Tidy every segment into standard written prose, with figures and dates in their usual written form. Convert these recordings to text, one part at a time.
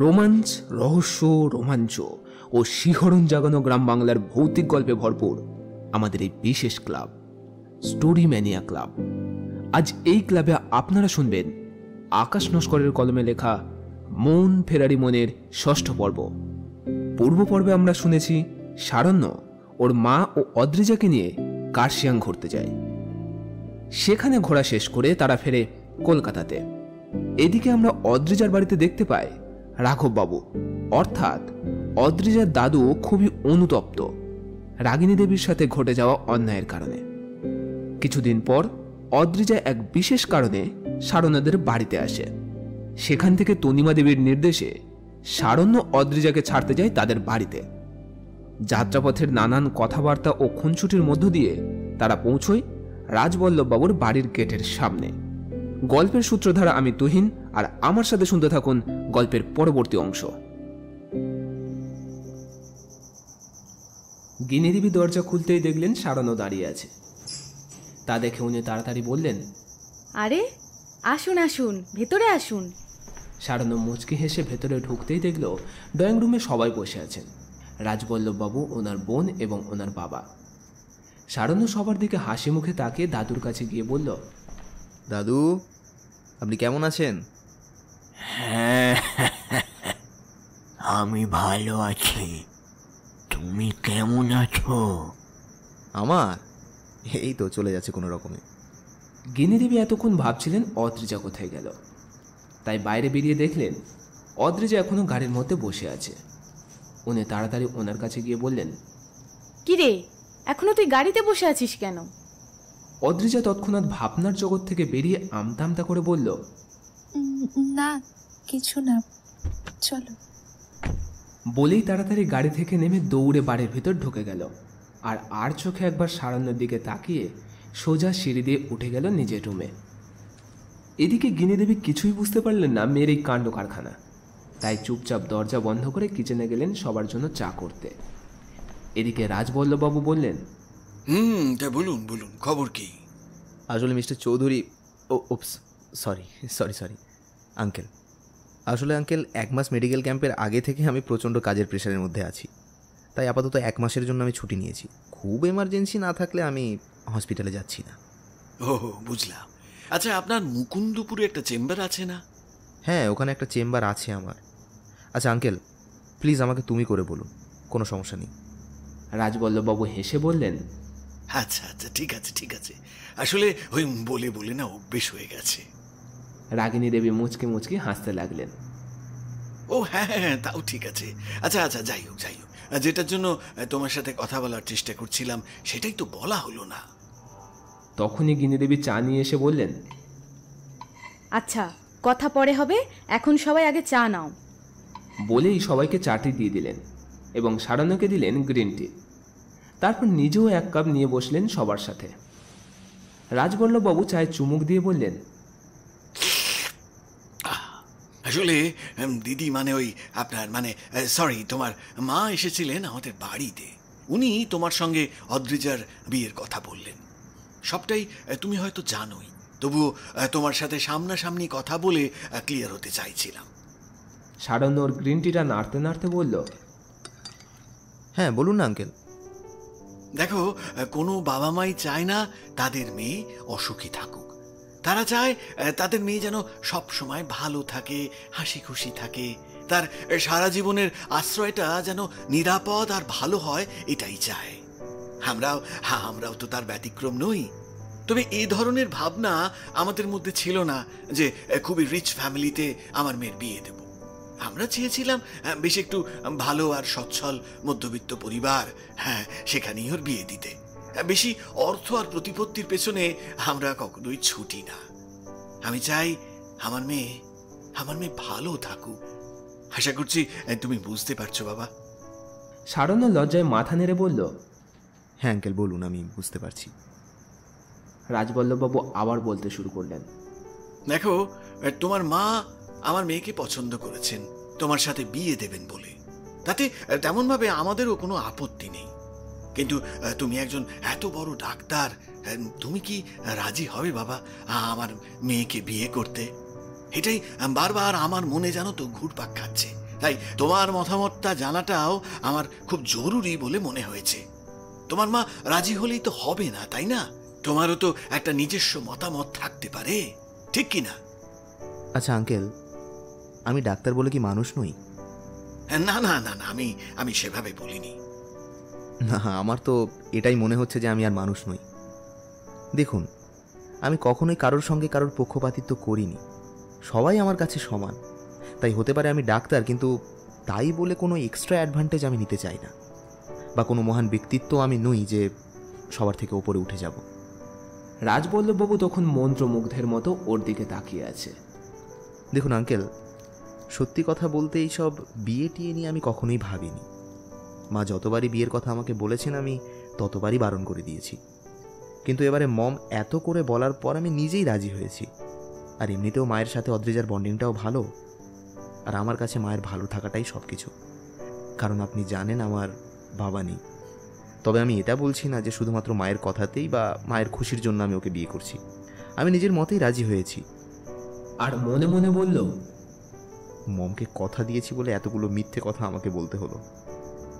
রোমাঞ্চ, রহস্য, রোমাঞ্চ ও শিহরণ জাগানো গ্রাম বাংলার ভৌতিক গল্পে ভরপুর আমাদের এই বিশেষ ক্লাব, স্টোরি ম্যানিয়া ক্লাব। আজ এই ক্লাবে আপনারা শুনবেন আকাশ নস্করের কলমে লেখা মন ফেরারি মনের ষষ্ঠ পর্ব। পূর্ব পর্বে আমরা শুনেছি সারণ্য ওর মা ও অদ্রিজাকে নিয়ে কার্শিয়াং ঘুরতে যায়। সেখানে ঘোরা শেষ করে তারা ফেরে কলকাতাতে। এদিকে আমরা অদ্রিজার বাড়িতে দেখতে পাই রাঘববাবু, অর্থাৎ অদ্রিজার দাদু খুবই অনুতপ্ত রাগিনী দেবীর সাথে ঘটে যাওয়া অন্যায়ের কারণে। কিছুদিন পর অদ্রিজা এক বিশেষ কারণে সারণ্যদের বাড়িতে আসে। সেখান থেকে তনিমা দেবীর নির্দেশে সারণ্য অদ্রিজাকে ছাড়তে যায় তাদের বাড়িতে। যাত্রাপথের নানান কথাবার্তা ও খুনসুটির মধ্য দিয়ে তারা পৌঁছয় রাজবল্লভবাবুর বাড়ির গেটের সামনে। গল্পের সূত্রধারা আমি তুহিন, আর আমার সাথে শুনতে থাকুন গল্পের পরবর্তী অংশ। গিনিদেবী দরজা খুলতেই দেখলেন সারণ্য দাঁড়িয়ে আছে। তা দেখে উনি তাড়াতাড়ি বললেন, আরে আসুন আসুন, ভেতরে আসুন। সারণ্য মুচকি হেসে ভেতরে ঢুকতেই দেখল ড্রয়িং রুমে সবাই বসে আছেন, রাজবল্লভবাবু, ওনার বোন এবং ওনার বাবা। সারণ্য সবার দিকে হাসি মুখে তাকিয়ে দাদুর কাছে গিয়ে বলল, দাদু, আপনি কেমন আছেন? হ্যাঁ, আমি ভালো আছি। তুমি কেমন আছো? আমার এই তো চলে যাচ্ছে কোনো রকমে। গিনিদেবী এতক্ষণ ভাবছিলেন অদ্রিজা কোথায় গেল, তাই বাইরে বেরিয়ে দেখলেন অদ্রিজা এখনো গাড়ির মধ্যে বসে আছে। উনি তাড়াতাড়ি ওনার কাছে গিয়ে বললেন, কিরে, এখনো তুই গাড়িতে বসে আছিস কেন? অদ্রিজা তৎক্ষণাৎ ভাবনার জগৎ থেকে বেরিয়ে আমতা আমতা করে বলল, না কিছু না, চলো। বলেই তাড়াতাড়ি গাড়ি থেকে নেমে দৌড়ে বাড়ির ভেতর ঢুকে গেল। আর চোখে একবার সারণ্যের দিকে তাকিয়ে সোজা সিঁড়ি দিয়ে উঠে গেল নিজের রুমে। এদিকে গিনিদেবী কিছুই বুঝতে পারলেন না মেয়ের এই কাণ্ড কারখানা, তাই চুপচাপ দরজা বন্ধ করে কিচেনে গেলেন সবার জন্য চা করতে। এদিকে রাজবল্লভবাবু বললেন, তা বলুন বলুন, খবর কি? আসলে mister Chowdhury, sorry sorry sorry uncle, আসলে আঙ্কেল 1 মাস মেডিকেল ক্যাম্পের আগে থেকে আমি প্রচণ্ড কাজের প্রেশারের মধ্যে আছি, তাই আপাতত 1 মাসের জন্য আমি ছুটি নিয়েছি। খুব এমার্জেন্সি না থাকলে আমি হসপিটালে যাচ্ছি না। ও বুঝলাম। আচ্ছা, আপনার মুকুন্দপুরে একটা চেম্বার আছে না? হ্যাঁ, ওখানে একটা চেম্বার আছে আমার। আচ্ছা আঙ্কেল, প্লিজ আমাকে তুমি করে বলুন, কোনো সমস্যা নেই। রাজবল্লভবাবু হেসে বললেন, আচ্ছা আচ্ছা, ঠিক আছে ঠিক আছে। আসলে ওই বলে বলে না অভ্যেস হয়ে গেছে। রাগিনী দেবী মুচকে মুচকে হাসতে লাগলেন। ও হ্যাঁ হ্যাঁ, তাও ঠিক আছে। আচ্ছা আচ্ছা, যাই হোক যাই হোক, যেটার জন্য তোমার সাথে কথা বলার চেষ্টা করছিলাম সেটাই তো বলা হলো না। তখনই গিনিদেবী চা নিয়ে এসে বললেন, আচ্ছা, কথা পরে হবে, এখন সবাই আগে চা নাও। বলেই সবাইকে চাটি দিয়ে দিলেন এবং সারণ্যকে দিলেন গ্রিন টি। তারপর নিজেও 1 কাপ নিয়ে বসলেন সবার সাথে। রাজবল্লভবাবু চায়ে চুমুক দিয়ে বললেন, আসলে দিদি মানে ওই আপনার মানে সরি, তোমার মা এসেছিলেন আমাদের বাড়িতে। উনি তোমার সঙ্গে অদ্রিজার বিয়ের কথা বললেন। সবটাই তুমি হয়তো জানোই, তবুও তোমার সাথে সামনাসামনি কথা বলে ক্লিয়ার হতে চাইছিলাম। সারণ্য ওর গ্রিন টিটা নাড়তে নাড়তে বলল, হ্যাঁ বলুন না আঙ্কেল। দেখো, কোনো বাবা মাই চায় না তাদের মেয়ে অসুখী থাকুক। তারা চায় তাদের মেয়ে যেন সব সময় ভালো থাকে, হাসি খুশি থাকে, তার সারা জীবনের আশ্রয়টা যেন নিরাপদ আর ভালো হয়, এটাই চায়। আমরাও তো তার ব্যতিক্রম নই। তবে এই ধরনের ভাবনা আমাদের মধ্যে ছিল না যে খুবই রিচ ফ্যামিলিতে আমার মেয়ের বিয়ে দেব। আমরা চেয়েছিলাম বেশ একটু ভালো আর সচ্ছল মধ্যবিত্ত পরিবার, হ্যাঁ সেখানেই ওর বিয়ে দিতে। বেশি অর্থ আর প্রতিপত্তির পেছনে আমরা কখনোই ছুটি না। আমি চাই আমার মেয়ে ভালো থাকুক। আশা করছি তুমি বুঝতে পারছো বাবা। সারণ্য লজ্জায় মাথা নেড়ে বলল, হ্যাঁ আঙ্কেল বলুন, আমি বুঝতে পারছি। রাজবল্লভবাবু আবার বলতে শুরু করলেন, দেখো, তোমার মা আমার মেয়েকে পছন্দ করেছেন, তোমার সাথে বিয়ে দেবেন বলে। তাতে তেমন ভাবে আমাদেরও কোনো আপত্তি নেই। কিন্তু তুমি একজন এত বড় ডাক্তার, তুমি কি রাজি হবে বাবা আমার মেয়েকে বিয়ে করতে? এটাই বারবার আমার মনে জানো তো ঘুরপাক খাচ্ছে। তাই তোমার মতামতটা জানাটাও আমার খুব জরুরি বলে মনে হয়েছে। তোমার মা রাজি হলেই তো হবে না, তাই না? তোমারও তো একটা নিজস্ব মতামত থাকতে পারে, ঠিক কি না? আচ্ছা আঙ্কেল, আমি ডাক্তার বলে কি মানুষ নই? না না না না, আমি সেভাবে বলিনি। না, আমার তো এটাই মনে হচ্ছে যে আমি আর মানুষ নই। দেখুন, আমি কখনোই কারোর সঙ্গে কারোর পক্ষপাতিত্ব করিনি। সবাই আমার কাছে সমান। তাই হতে পারে আমি ডাক্তার, কিন্তু তাই বলে কোনো এক্সট্রা অ্যাডভান্টেজ আমি নিতে চাই না, বা কোনো মহান ব্যক্তিত্ব আমি নই যে সবার থেকে ওপরে উঠে যাব। রাজবল্লভবাবু তখন মন্ত্রমুগ্ধের মতো ওর দিকে তাকিয়ে আছে। দেখুন আঙ্কেল, সত্যি কথা বলতে এইসব বিয়ে টিয়ে নিয়ে আমি কখনোই ভাবিনি। মা যতবারই বিয়ের কথা আমাকে বলেছেন আমি ততবারই বারণ করে দিয়েছি, কিন্তু এবারে মম এত করে বলার পর আমি নিজেই রাজি হয়েছি। আর এমনিতেও মায়ের সাথে অদ্রিজার বন্ডিংটাও ভালো, আর আমার কাছে মায়ের ভালো থাকাটাই সব কিছু। কারণ আপনি জানেন আমার বাবা নেই। তবে আমি এটা বলছি না যে শুধুমাত্র মায়ের কথাতেই বা মায়ের খুশির জন্য আমি ওকে বিয়ে করছি। আমি নিজের মতেই রাজি হয়েছি। আর মনে মনে বলল, মমকে কথা দিয়েছি বলে এতগুলো মিথ্যে কথা আমাকে বলতে হলো।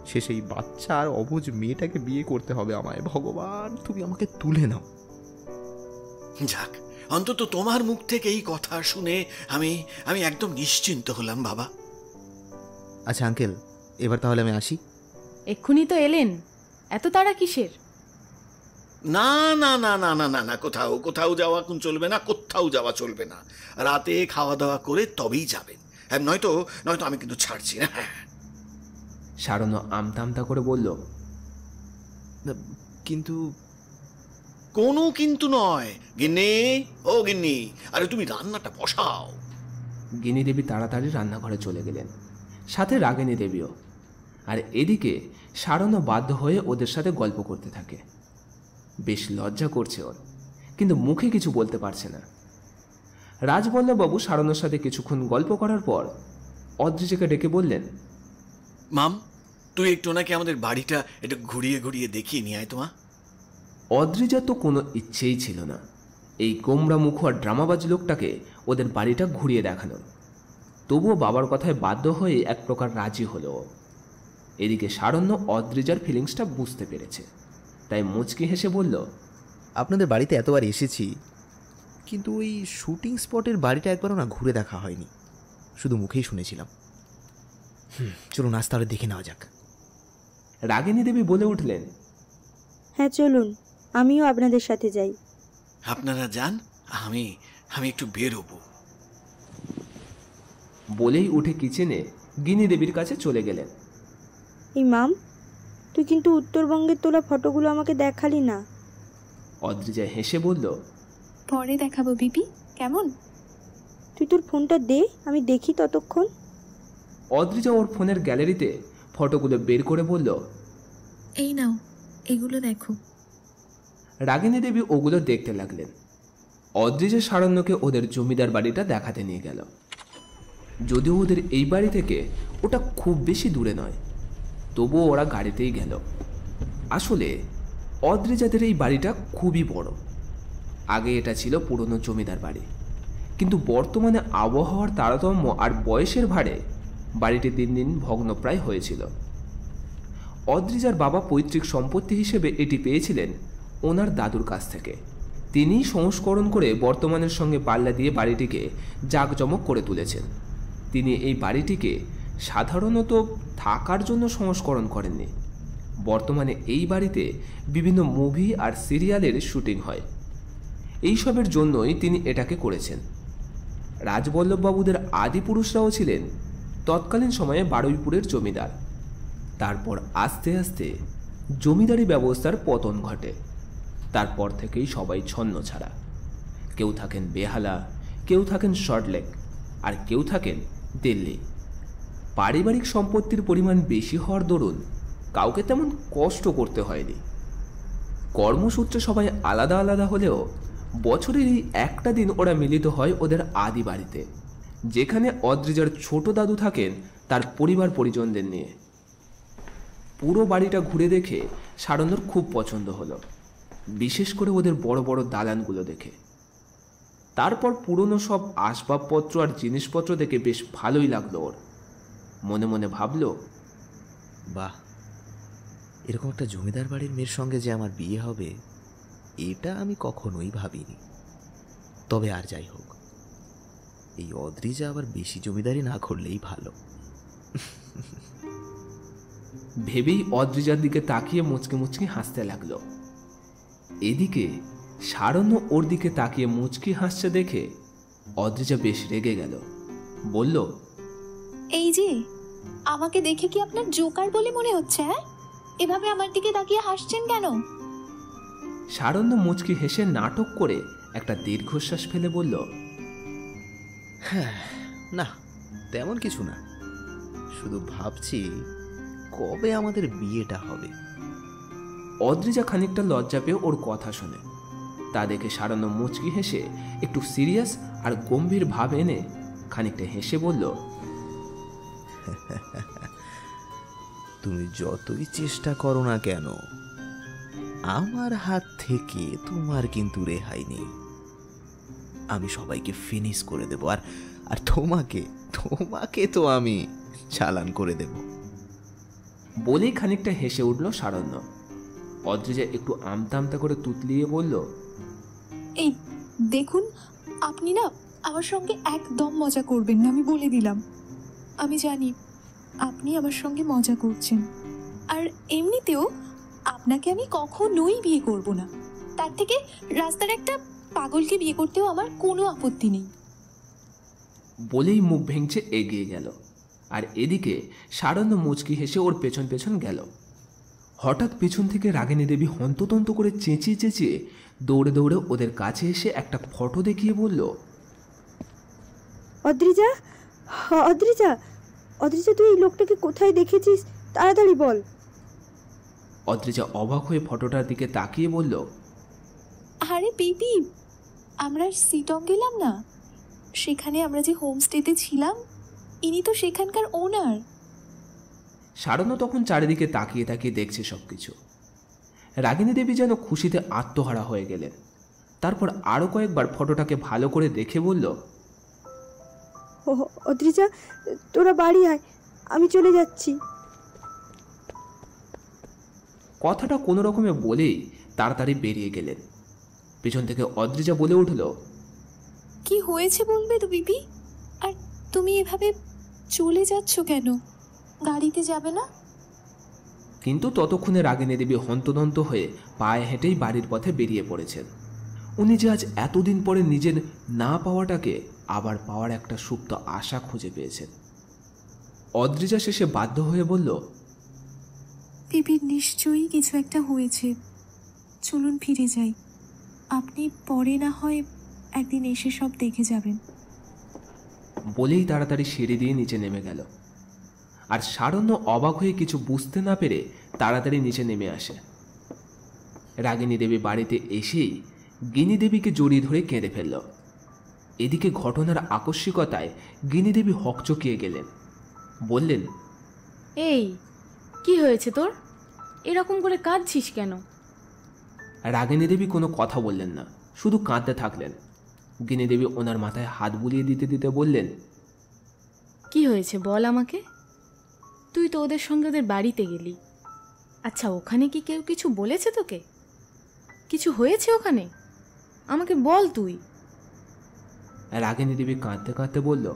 সে সেই বাচ্চা আর অবুঝ মেয়েটাকে বিয়ে করতে হবে আমায়। ভগবান, তুমি আমাকে তুলে নাও। যাক, অন্তত তোমার মুখ থেকে এই কথা শুনে আমি একদম নিশ্চিন্ত হলাম বাবা। আচ্ছা আঙ্কেল, এবার তাহলে আমি আসি। এক্ষুনি তো এলেন, এত তাড়া কিসের? না না না না না না না, কোথাও যাওয়া চলবে না, কোথাও যাওয়া চলবে না। রাতে খাওয়া দাওয়া করে তবেই যাবেন, নয়তো আমি কিন্তু ছাড়ছি না। সারণ্য আমতা আমতা করে বলল, কিন্তু কোনো কিন্তু নয়। গিন্নি, ও গিন্নি, আরে তুমি রান্নাটা বসাও। গিনি দেবী তাড়াতাড়ি রান্নাঘরে চলে গেলেন, সাথে রাগিনী দেবীও। আর এদিকে সারণ্য বাধ্য হয়ে ওদের সাথে গল্প করতে থাকে। বেশ লজ্জা করছে ওর, কিন্তু মুখে কিছু বলতে পারছে না। রাজবল্লভবাবু সারণ্যর সাথে কিছুক্ষণ গল্প করার পর অদ্রিজাকে ডেকে বললেন, মাম, তুই একটু নাকি আমাদের বাড়িটা একটু ঘুরিয়ে ঘুরিয়ে দেখিয়ে নিয়ে আয় তোমা। অদ্রিজা তো কোনো ইচ্ছেই ছিল না এই গোমরা মুখ আর ড্রামাবাজ লোকটাকে ওদের বাড়িটা ঘুরিয়ে দেখানোর। তবুও বাবার কথায় বাধ্য হয়ে এক প্রকার রাজি হলো। এদিকে সারণ্য অদ্রিজার ফিলিংসটা বুঝতে পেরেছে, তাই মুচকি হেসে বলল, আপনাদের বাড়িতে এতবার এসেছি, কিন্তু ওই শুটিং স্পটের বাড়িটা একবারও না ঘুরে দেখা হয়নি, শুধু মুখেই শুনেছিলাম। চলুন আজ তাহলে দেখে নেওয়া যাক। রাগিনী দেবী বলে উঠলেন, হ্যাঁ চলুন, আমিও আপনাদের সাথে যাই। আপনারা যান, আমি একটু বেরোবো। বলেই উঠে কিচেনে গিনি দেবীর কাছে চলে গেলেন। এই মাম, তুই কিন্তু উত্তরবঙ্গের তোলা ফটোগুলো আমাকে দেখালি না। অদ্রিজা হেসে বলল, পরে দেখাবো বিবি, কেমন? তুই তোর ফোনটা দে, আমি দেখি ততক্ষণ। অদ্রিজা ওর ফোনের গ্যালারিতে ফটোগুলো বের করে বলল, এই নাও, এগুলো দেখো। রাগিনী দেবী ওগুলো দেখতে লাগলেন। অদ্রিজা সারণ্যকে ওদের জমিদার বাড়িটা দেখাতে নিয়ে গেল। যদিও ওদের এই বাড়ি থেকে ওটা খুব বেশি দূরে নয়, তবুও ওরা গাড়িতেই গেল। আসলে অদ্রিজাদের এই বাড়িটা খুবই বড়। আগে এটা ছিল পুরনো জমিদার বাড়ি, কিন্তু বর্তমানে আবহাওয়ার তারতম্য আর বয়সের ভারে বাড়িটি দিন দিন ভগ্নপ্রায় হয়েছিল। অদ্রিজার বাবা পৈতৃক সম্পত্তি হিসেবে এটি পেয়েছিলেন ওনার দাদুর কাছ থেকে। তিনিই সংস্করণ করে বর্তমানের সঙ্গে পাল্লা দিয়ে বাড়িটিকে জাঁকজমক করে তুলেছেন। তিনি এই বাড়িটিকে সাধারণত থাকার জন্য সংস্করণ করেননি। বর্তমানে এই বাড়িতে বিভিন্ন মুভি আর সিরিয়ালের শুটিং হয়, এইসবের জন্যই তিনি এটাকে করেছেন। রাজবল্লভবাবুদের আদিপুরুষরাও ছিলেন তৎকালীন সময়ে বারুইপুরের জমিদার। তারপর আস্তে আস্তে জমিদারি ব্যবস্থার পতন ঘটে। তারপর থেকেই সবাই ছন্ন ছাড়া। কেউ থাকেন বেহালা, কেউ থাকেন সল্টলেক, আর কেউ থাকেন দিল্লি। পারিবারিক সম্পত্তির পরিমাণ বেশি হওয়ার দরুন কাউকে তেমন কষ্ট করতে হয়নি। কর্মসূত্রে সবাই আলাদা আলাদা হলেও বছরের এই একটা দিন ওরা মিলিত হয় ওদের আদি বাড়িতে, যেখানে অদ্রিজার ছোট দাদু থাকেন তার পরিবার পরিজনদের নিয়ে। পুরো বাড়িটা ঘুরে দেখে সারণ্যর খুব পছন্দ হলো, বিশেষ করে ওদের বড় বড় দালানগুলো দেখে। তারপর পুরনো সব আসবাবপত্র আর জিনিসপত্র দেখে বেশ ভালোই লাগলো ওর। মনে মনে ভাবল, বাহ, এরকম একটা জমিদার বাড়ির মেয়ের সঙ্গে যে আমার বিয়ে হবে এটা আমি কখনোই ভাবিনি। তবে আর যাই হোক, এই অদ্রিজা আবার বেশি জমিদারি না করলেই ভালো। ভেবেই অদ্রিজার দিকে তাকিয়ে মুচকি মুচকি হাসতে লাগলো। এদিকে সারণ্য ওর দিকে তাকিয়ে মুচকি হাসছে দেখে অদ্রিজা বেশ রেগে গেল। বলল, এই যে, আমাকে দেখে কি আপনার জোকার বলে মনে হচ্ছে? হ্যাঁ, এভাবে আমার দিকে তাকিয়ে হাসছেন কেন? সারণ্য মুচকি হেসে নাটক করে একটা দীর্ঘশ্বাস ফেলে বলল, হ্যাঁ, না তেমন কিছু না, শুধু ভাবছি কবে আমাদের বিয়েটা হবে। অদ্রিজা খানিকটা লজ্জা পেয়ে ওর কথা শুনে। তা দেখে সারণ্য মুচকি হেসে একটু সিরিয়াস আর গম্ভীর ভাব এনে খানিকটা হেসে বলল, তুমি যতই চেষ্টা করো না কেন, আমার হাত থেকে তোমার কিন্তু রেহাই নেই। আমি সবাইকে ফিনিশ করে দেব, আর তোমাকে তো আমি চালান করে দেব। বলেই খানিকটা হেসে উঠল সারণ্য। অদ্রিজা একটু আমতা আমতা করে তুতলিয়ে বলল, এই দেখুন, আপনি না আমার সঙ্গে একদম মজা করবেন না, আমি বলে দিলাম। আমি জানি আপনি আমার সঙ্গে মজা করছেন, আর এমনিতেও আপনাকে আমি কখনোই বিয়ে করব না। তার থেকে রাস্তার একটা পাগলকে বিয়ে করতেও আমার কোনো আপত্তি নেই। বলেই মুখ ভেঙচে এগিয়ে গেল। আর এদিকে সারণ্য মুচকি হেসে ওর পেছন পেছন গেল। হঠাৎ পেছন থেকে রাগিনী দেবী হন্ততন্ত করে চেঁচিয়ে চেঁচিয়ে দৌড়ে দৌড়ে ওদের কাছে এসে একটা ফটো দেখিয়ে বলল, অদ্রিজা, অদ্রিজা, অদ্রিজা, তুই এই লোকটাকে কোথায় দেখেছিস? তাড়াতাড়ি বল। অদ্রিজা অবাক হয়ে ফটোটার দিকে তাকিয়ে বলল, আরে বেবি, আমরা সিটং গেলাম না, সেখানে আমরা যে হোমস্টেতে ছিলাম, ইনি তো সেখানকার ওনার। সারণ্য তখন চারিদিকে তাকিয়ে তাকিয়ে দেখছে সবকিছু। রাগিনী দেবী যেন খুশিতে আত্মহারা হয়ে গেলেন। তারপর আরো কয়েকবার ফটোটাকে ভালো করে দেখে বলল, ও অদ্রিজা, তোরা বাড়ি আয়, আমি চলে যাচ্ছি। কথাটা কোনো রকমে বলেই তাড়াতাড়ি বেরিয়ে গেলেন। পেছন থেকে অদ্রিজা বলে উঠল, কি হয়েছে বলবে তো বিবি? আর তুমি এভাবে চলে যাচ্ছ কেন? গাড়িতে যাবে না? কিন্তু ততক্ষণে রাগিনী দেবী হন্তদন্ত হয়ে পায়ে হেঁটেই বাড়ির পথে বেরিয়ে পড়েছেন। উনি যে আজ এতদিন পরে নিজের না পাওয়াটাকে আবার পাওয়ার একটা সুপ্ত আশা খুঁজে পেয়েছেন। অদ্রিজা শেষে বাধ্য হয়ে বলল, বিবির নিশ্চয়ই কিছু একটা হয়েছে, চলুন ফিরে যাই। আপনি পরে না হয় একদিন এসে সব দেখে যাবেন। বলেই তাড়াতাড়ি সিঁড়ি দিয়ে নিচে নেমে গেল। আর সারণ্য অবাক হয়ে কিছু বুঝতে না পেরে তাড়াতাড়ি নিচে নেমে আসে। রাগিনী দেবী বাড়িতে এসেই গিনি দেবীকে জড়িয়ে ধরে কেঁদে ফেলল। এদিকে ঘটনার আকস্মিকতায় গিনি দেবী হকচকিয়ে গেলেন। বললেন, এই কি হয়েছে তোর? এরকম করে কাঁদছিস কেন? রাগিনী দেবী কোনো কথা বললেন না, শুধু কাঁদতে থাকলেন। গিনি দেবী ওনার মাথায় হাত বুলিয়ে দিতে দিতে বললেন, কি হয়েছে বল আমাকে। তুই তো ওদের সঙ্গে ওদের বাড়িতে গেলি। আচ্ছা, ওখানে কি কেউ কিছু বলেছে তোকে? কিছু হয়েছে ওখানে? আমাকে বল তুই। রাগিনী দেবী কাঁদতে কাঁদতে বলল,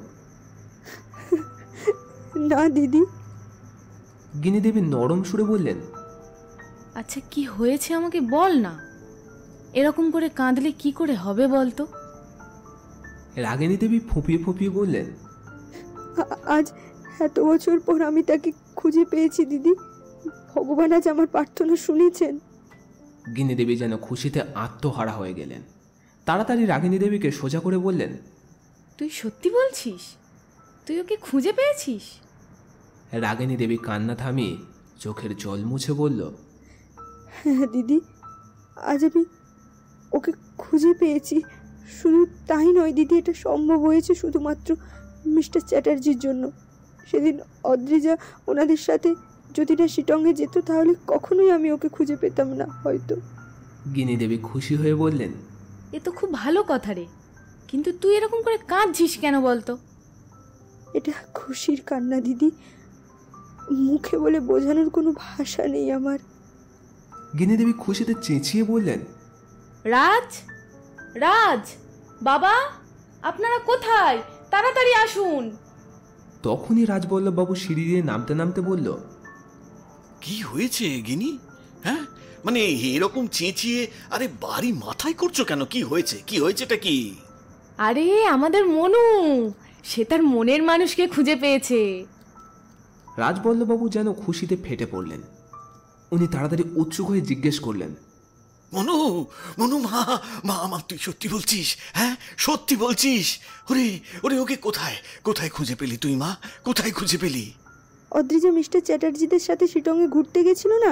না দিদি। গিনি দেবী নরম সুরে বললেন, আচ্ছা, কি হয়েছে আমাকে বল না। এরকম করে কাঁদলে কি করে হবে বল তো? রাগিনী দেবী ফুঁপিয়ে ফুঁপিয়ে বললেন, আজ এত বছর পর আমি তাকে খুঁজে পেয়েছি দিদি। ভগবান আজ আমার প্রার্থনা শুনেছেন। গিনি দেবী যেন খুশিতে আত্মহারা হয়ে গেলেন। তাড়াতাড়ি রাগিনী দেবীকে সোজা করে বললেন, তুই সত্যি বলছিস? তুই ওকে খুঁজে পেয়েছিস? রাগিনী দেবী কান্না থামিয়ে চোখের জল মুছে বলল, হ্যাঁ দিদি, আজ আমি ওকে খুঁজে পেয়েছি। শুধু তাই নয় দিদি, এটা সম্ভব হয়েছে শুধুমাত্র মিস্টার চ্যাটার্জির জন্য। সেদিন অদ্রিজা ওনাদের সাথে যদি না শিটংয়ে যেত, তাহলে কখনোই আমি ওকে খুঁজে পেতাম না হয়তো। গিনি দেবী খুশি হয়ে বললেন, এ তো খুব ভালো কথা রে, কিন্তু তুই এরকম করে কাঁদছিস কেন বলতো? এটা খুশির কান্না দিদি। মুখে বলে বোঝানোর কোনো ভাষা নেই আমার। গিনি দেবী খুশিতে চেঁচিয়ে বললেন, রাজ, রাজ, বাবা, আপনারা কোথায়? তাড়াতাড়ি আসুন। তখনই রাজবল্লভবাবু সিঁড়ি দিয়ে নামতে নামতে বলল, কি হয়েছে গিনি? হ্যাঁ, মানে এরকম চেঁচিয়ে আরে বাড়ি মাথায় করছো কেন? কি হয়েছে? কি হয়েছেটা কি? আরে আমাদের মনু, সে তার মনের মানুষকে খুঁজে পেয়েছে। রাজবল্লভবাবু যেন খুশিতে ফেটে পড়লেন। উনি তাড়াতাড়ি উৎসুক হয়ে জিজ্ঞেস করলেন, মনু, মনু, মা, মা, মা, তুই সত্যি বলছিস? হ্যাঁ, সত্যি বলছিস? ওরে ওরে, ওকে কোথায় কোথায় খুঁজে পেলি তুই মা? কোথায় খুঁজে পেলি? অদ্রিজা মিস্টার চ্যাটার্জিদের সাথে শিটংয়ে ঘুরতে গেছিল না,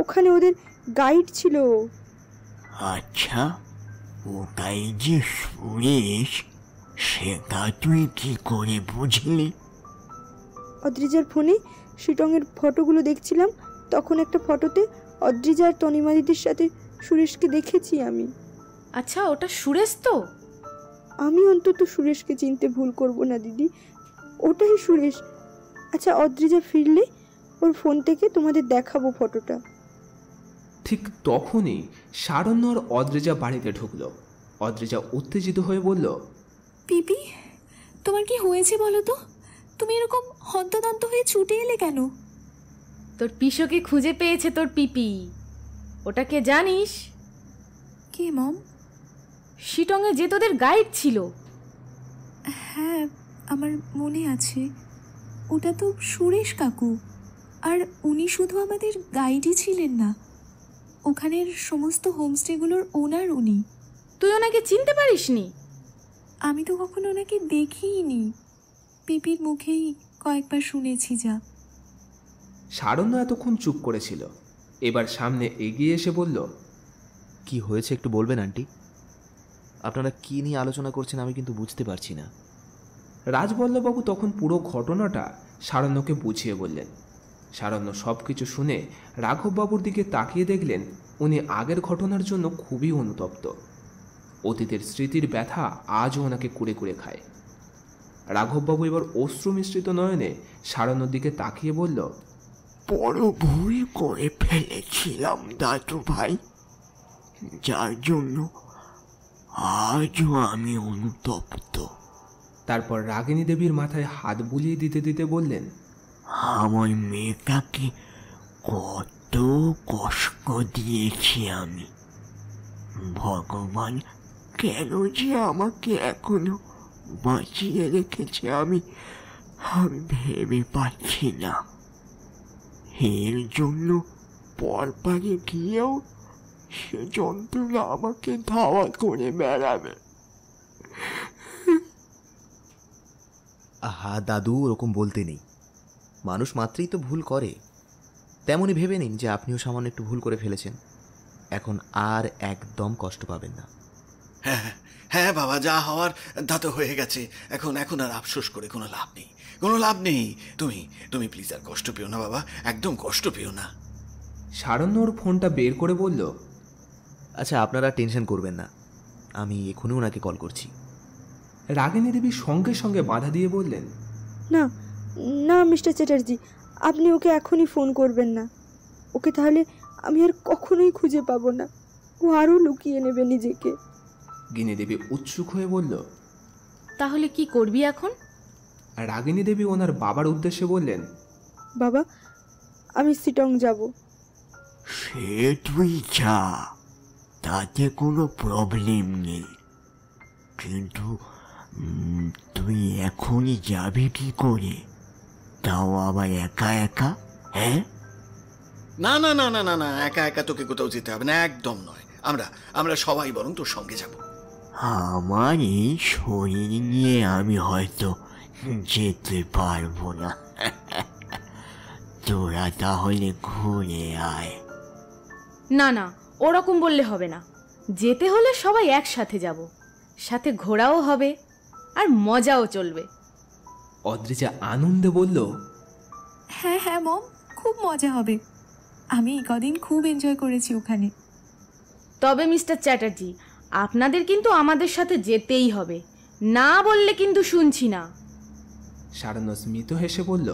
ওখানে ওদের গাইড ছিল। আচ্ছা, ওটাই যে সুরেশ, সেটা তুই কি করে বুঝলি? অদ্রিজার ফোনে শিটংয়ের ফটোগুলো দেখছিলাম, তখন একটা ফটোতে অদ্রিজা আর তনিমা দিদির সাথে সুরেশকে দেখেছি আমি। আচ্ছা, ওটা সুরেশ তো? আমি অন্তত সুরেশকে চিনতে ভুল করব না দিদি, ওটাই সুরেশ। আচ্ছা, অদ্রিজা ফিরলে ওর ফোন থেকে তোমাদের দেখাবো ফটোটা। ঠিক তখনই সারণ্য আর অদ্রিজা বাড়িতে ঢুকলো। অদ্রিজা উত্তেজিত হয়ে বলল, পিপি, তোমার কি হয়েছে বলো তো? তুমি এরকম হন্তদন্ত হয়ে ছুটে এলে কেন? তোর পিসোকে খুঁজে পেয়েছে তোর পিপি। ওটাকে জানিস? কে মম? শিটংয়ে যে তোদের গাইড ছিল। হ্যাঁ, আমার মনে আছে। ওটা তো সুরেশ কাকু। আর উনি শুধু আমাদের গাইডই ছিলেন না, ওখানের সমস্ত হোমস্টেগুলোর ওনার উনি। তুই ওনাকে চিনতে পারিসনি? আমি তো কখনো ওনাকে দেখিইনি, পিপির মুখেই কয়েকবার শুনেছি যা। সারণ্য এতক্ষণ চুপ করেছিল, এবার সামনে এগিয়ে এসে বলল, কি হয়েছে একটু বলবেন আন্টি? আপনারা কি নিয়ে আলোচনা করছেন আমি কিন্তু বুঝতে পারছি না। রাজবল্লভবাবু তখন পুরো ঘটনাটা সারণ্যকে বুঝিয়ে বললেন। সারণ্য সব কিছু শুনে রাঘববাবুর দিকে তাকিয়ে দেখলেন উনি আগের ঘটনার জন্য খুবই অনুতপ্ত। অতীতের স্মৃতির ব্যথা আজও ওনাকে কুড়ে কুড়ে খায়। রাঘববাবু এবার অশ্রু মিশ্রিত নয়নে সারণ্যর দিকে তাকিয়ে বলল, বড় ভুল করে ফেলেছিলাম দাদু ভাই, যার জন্য আজও আমি অনুতপ্ত। তারপর রাগিনী দেবীর মাথায় হাত বুলিয়ে দিতে দিতে বললেন, আমার মেয়েটাকে কত কষ্ট দিয়েছি আমি। ভগবান কেন যে আমাকে এখনো বাঁচিয়ে রেখেছে আমি ভেবে পাচ্ছি না। এর জন্য পরপারে গিয়েও সে যন্ত্রণা আমাকে ধাওয়া করে বেড়াবে। আহা দাদু, ওরকম বলতে নেই। মানুষ মাত্রই তো ভুল করে। তেমনই ভেবে নিন যে আপনিও সামান্য একটু ভুল করে ফেলেছেন। এখন আর একদম কষ্ট পাবেন না। হ্যাঁ হ্যাঁ বাবা, যা হওয়ার তা তো হয়ে গেছে। এখন এখন আর আফসোস করে কোনো লাভ নেই, কোনো লাভ নেই। তুমি তুমি প্লিজ আর কষ্ট পেও না বাবা, একদম কষ্ট পেও না। সারণ্য ওর ফোনটা বের করে বলল, আচ্ছা, আপনারা টেনশন করবেন না, আমি এখনই ওনাকে কল করছি। রাগিনী দেবী সঙ্গে সঙ্গে বাধা দিয়ে বললেন, না না মিস্টার চ্যাটার্জি, আপনি ওকে এখনই ফোন করবেন না। ওকে তাহলে আমি আর কখনোই খুঁজে পাবো না, ও আরও লুকিয়ে নেবে নিজেকে। গিনি দেবী উৎসুক হয়ে বলল, তাহলে কি করবি এখন? রাগিনী দেবী ওনার বাবার উদ্দেশ্যে বললেন, বাবা, আমি শিটং যাব। সে তুই যা, তাতে কোনো প্রবলেম নেই, কিন্তু তুই এখনই যাবি কি করে? তাও আবার একা একা? হ্যাঁ, না না না না না না, একা একা তোকে কোথাও যেতে হবে না, একদম নয়। আমরা আমরা সবাই বরং তোর সঙ্গে যাব। আমার এই শরীর নিয়ে আমি হয়তো যেতে পারবো না। তোরা তাহলে ঘুরে আয়। না না, ওরকম বললে হবে না। যেতে হলে সবাই একসাথে যাব, সাথে ঘোরাও হবে আর মজাও চলবে। অদ্রিজা আনন্দে বলল, হ্যাঁ হ্যাঁ মম, খুব মজা হবে। আমি কদিন খুব এনজয় করেছি ওখানে। তবে মিস্টার চ্যাটার্জি, আপনাদের কিন্তু আমাদের সাথে যেতেই হবে, না বললে কিন্তু শুনছি না। সারণ্য স্মিত হেসে বলল,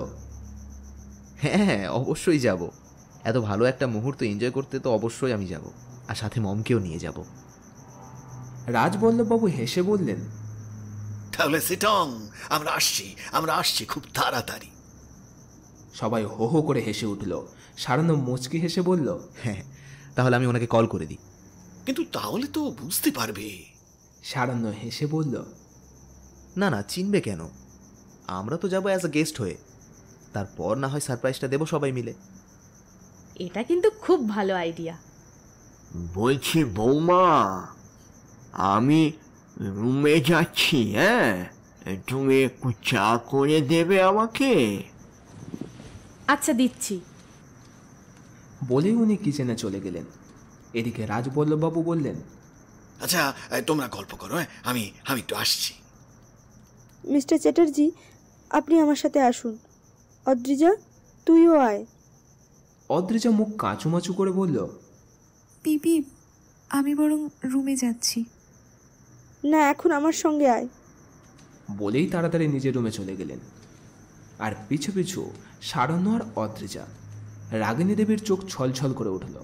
হ্যাঁ, অবশ্যই যাব। এত ভালো একটা মুহূর্ত এনজয় করতে তো অবশ্যই আমি যাব, আর সাথে মমকেও নিয়ে যাব। রাজবল্লভবাবু হেসে বললেন, তাহলে সিটং, আমরা আসছি খুব তাড়াতাড়ি। সবাই হো হো করে হেসে উঠল। সারান্ন মুচকি হেসে বলল, হ্যাঁ, তাহলে আমি ওনাকে কল করে দিই। কিন্তু তাহলে তো বুঝতে পারবে। সারান্ন হেসে বলল, না না, চিনবে কেন? আমরা তো যাবো অ্যাজ আ গেস্ট হয়ে, তারপর না হয় সারপ্রাইজটা দেবো সবাই মিলে। এটা কিন্তু খুব ভালো আইডিয়া। বলছি বৌমা, আমি রুমে যাচ্ছি, হ্যাঁ, তুমি একটু চা করে দেবে আমাকে? আচ্ছা, দিচ্ছি। বলেই উনি কিচেনে চলে গেলেন। এদিকে রাজবল্লভবাবু বললেন, আচ্ছা, তোমরা গল্প করো, হ্যাঁ, আমি একটু আসছি। মিস্টার চ্যাটার্জি, আপনি আমার সাথে আসুন। অদ্রিজা, তুইও আয়। অদ্রিজা মুখ কাঁচুমাচু করে বলল, পিপি, আমি বরং রুমে যাচ্ছি। না, এখন আমার সঙ্গে আয়। বলেই তাড়াতাড়ি নিজের রুমে চলে গেলেন। আর পিছু পিছু সারণ্য আর অদ্রিজা। রাগিনী দেবীর চোখ ছলছল করে উঠল।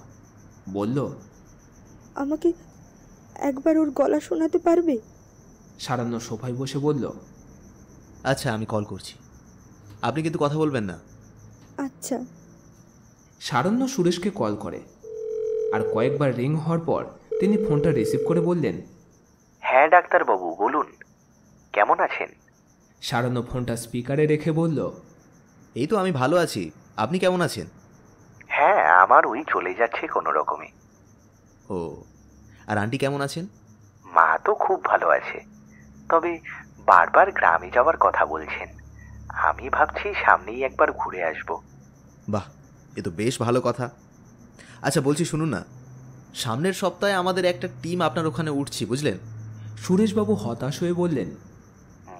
বলল, আমাকে একবার ওর গলা শোনাতে পারবে? সারণ্য সোফায় বসে বলল, আচ্ছা, আমি কল করছি, আপনি কিন্তু কথা বলবেন না। আচ্ছা। সারণ্য সুরেশকে কল করে, আর কয়েকবার রিং হওয়ার পর তিনি ফোনটা রিসিভ করে বললেন, হ্যাঁ ডাক্তারবাবু, বলুন, কেমন আছেন? সারণ্য ফোনটা স্পিকারে রেখে বলল, এই তো আমি ভালো আছি, আপনি কেমন আছেন? হ্যাঁ, আমার ওই চলে যাচ্ছে কোনো রকমে। ও, আর আন্টি কেমন আছেন? মা তো খুব ভালো আছে, তবে বারবার গ্রামে যাওয়ার কথা বলছেন। আমি ভাবছি সামনেই একবার ঘুরে আসব। বাহ, এ তো বেশ ভালো কথা। আচ্ছা বলছি, শুনুন না, সামনের সপ্তাহে আমাদের একটা টিম আপনার ওখানে উঠছি, বুঝলেন? সুরেশবাবু হতাশ হয়ে বললেন,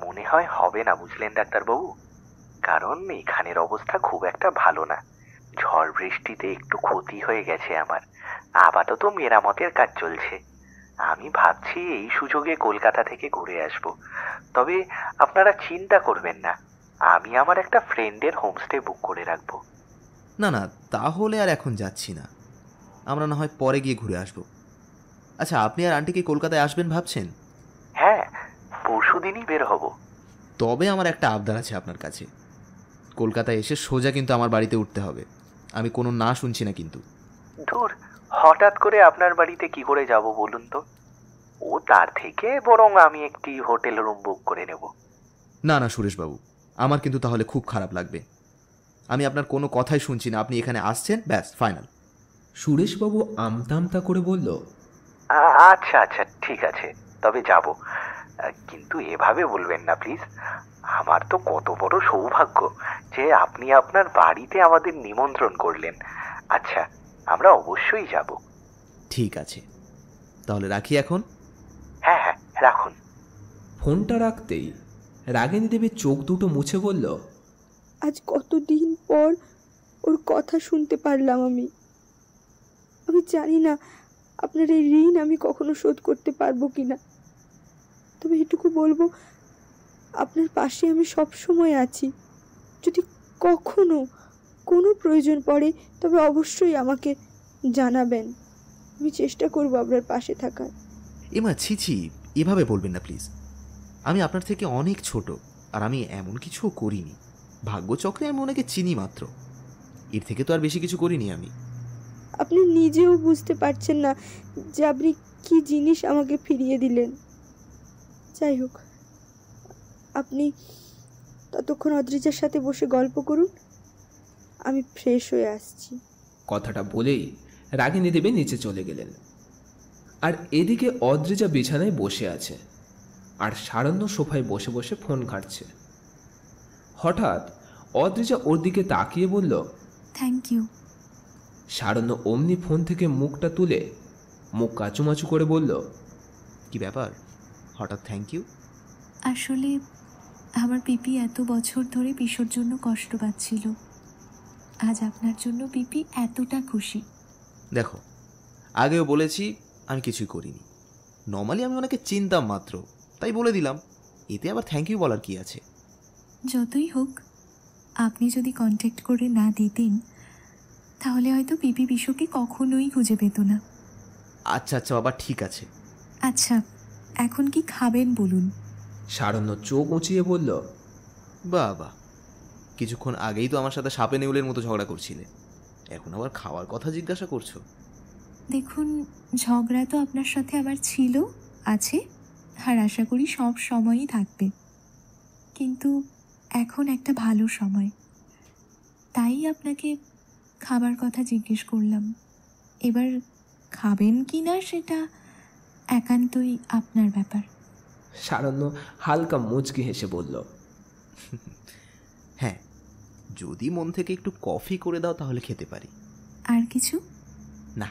মনে হয় হবে না, বুঝলেন ডাক্তারবাবু, কারণ এখানের অবস্থা খুব একটা ভালো না। ঝড় বৃষ্টিতে একটু ক্ষতি হয়ে গেছে আমার, আপাতত মেরামতের কাজ চলছে। আমি ভাবছি এই সুযোগে কলকাতা থেকে ঘুরে আসব। তবে আপনারা চিন্তা করবেন না, আমি আমার একটা ফ্রেন্ডের হোমস্টে বুক করে রাখবো। না না, তাহলে আর এখন যাচ্ছি না, আমরা না হয় পরে গিয়ে ঘুরে আসব। আচ্ছা, আপনি আর আন্টি কি কলকাতায় আসবেন ভাবছেন? হ্যাঁ, পরশুদিনই বের হব। তবে আমার একটা আবদার আছে আপনার কাছে, কলকাতায় এসে সোজা কিন্তু আমার বাড়িতে উঠতে হবে। আমি কোনো না শুনছি না কিন্তু। ধুর, হঠাৎ করে আপনার বাড়িতে কি করে যাব বলুন তো? ও তার থেকে বরং আমি একটি হোটেল রুম বুক করে নেব। না না সুরেশবাবু, আমার কিন্তু তাহলে খুব খারাপ লাগবে। আমি আপনার কোনো কথাই শুনছি না, আপনি এখানে আসছেন, ব্যাস ফাইনাল। সুরেশবাবু আমতা আমতা করে বলল, আচ্ছা আচ্ছা, ঠিক আছে, তবে যাব, কিন্তু এভাবে বলবেন না প্লিজ। আমার তো কত বড় সৌভাগ্য যে আপনি আপনার বাড়িতে আমাদের নিমন্ত্রণ করলেন। আচ্ছা, আমরা অবশ্যই যাব। ঠিক আছে, তাহলে রাখি এখন। হ্যাঁ হ্যাঁ, রাখুন। ফোনটা রাখতেই রাগিনী দেবী চোখ দুটো মুছে বলল, আজ কতদিন পর ওর কথা শুনতে পারলাম আমি। আমি জানি না আপনার এই ঋণ আমি কখনো শোধ করতে পারবো কিনা, তবে এটুকু বলবো, আপনার পাশে আমি সব সময় আছি। যদি কখনো কোনো প্রয়োজন পড়ে তবে অবশ্যই আমাকে জানাবেন। আমি চেষ্টা করব আপনার পাশে থাকার। এমা ছি, এভাবে বলবেন না প্লিজ। আমি আপনার থেকে অনেক ছোট, আর আমি এমন কিছুও করিনি। ভাগ্যচক্রে আমি ওনাকে চিনি মাত্র, এর থেকে তো আর বেশি কিছু করিনি আমি। আপনি নিজেও বুঝতে পারছেন না যে আপনি কি জিনিস আমাকে ফিরিয়ে দিলেন। যাই হোক, আপনি ততক্ষণ অদ্রিজার সাথে বসে গল্প করুন, আমি ফ্রেশ হয়ে আসছি। কথাটা বলেই রাগিনী দেবী নিচে চলে গেলেন। আর এদিকে অদ্রিজা বিছানায় বসে আছে, আর সারণ্য সোফায় বসে বসে ফোন ঘাঁটছে। হঠাৎ অদ্রিজা ওর দিকে তাকিয়ে বলল, থ্যাংক ইউ। সারণ্য অমনি ফোন থেকে মুখটা তুলে মুখ কাচুমাচু করে বলল, কি ব্যাপার, হঠাৎ থ্যাংক ইউ? আসলে আমার পিপি এত বছর ধরে পিসোর জন্য কষ্ট পাচ্ছিল, আজ আপনার জন্য পিপি এতটা খুশি। দেখো, আগেও বলেছি আমি কিছুই করিনি। নর্মালি আমি ওনাকে চিনতাম মাত্র, তাই বলে দিলাম, এতে আবার থ্যাংক ইউ বলার কি আছে? যতই হোক, আপনি যদি কন্ট্যাক্ট করে না দিতেন তাহলে হয়তো পিপি বিশুকে কখনোই খুঁজে পেত না। আচ্ছা আচ্ছা বাবা, ঠিক আছে। আচ্ছা, এখন কি খাবেন বলুন? সারণ্য চোখ উঁচিয়ে বলল, বাবা, কিছুক্ষণ আগেই তো আমার সাথে সাপে নেউলের মতো ঝগড়া করছিলে, এখন আবার খাওয়ার কথা জিজ্ঞাসা করছো? দেখুন, ঝগড়া তো আপনার সাথে আবার ছিল, আছে, আর আশা করি সব সময়ই থাকবে, কিন্তু এখন একটা ভালো সময়, তাই আপনাকে খাবার কথা জিজ্ঞেস করলাম। এবার খাবেন কি না সেটা একান্তই আপনার ব্যাপার। সারণ্য হালকা মুচকি হেসে বলল, হ্যাঁ, যদি মন থেকে একটু কফি করে দাও তাহলে খেতে পারি। আর কিছু? না,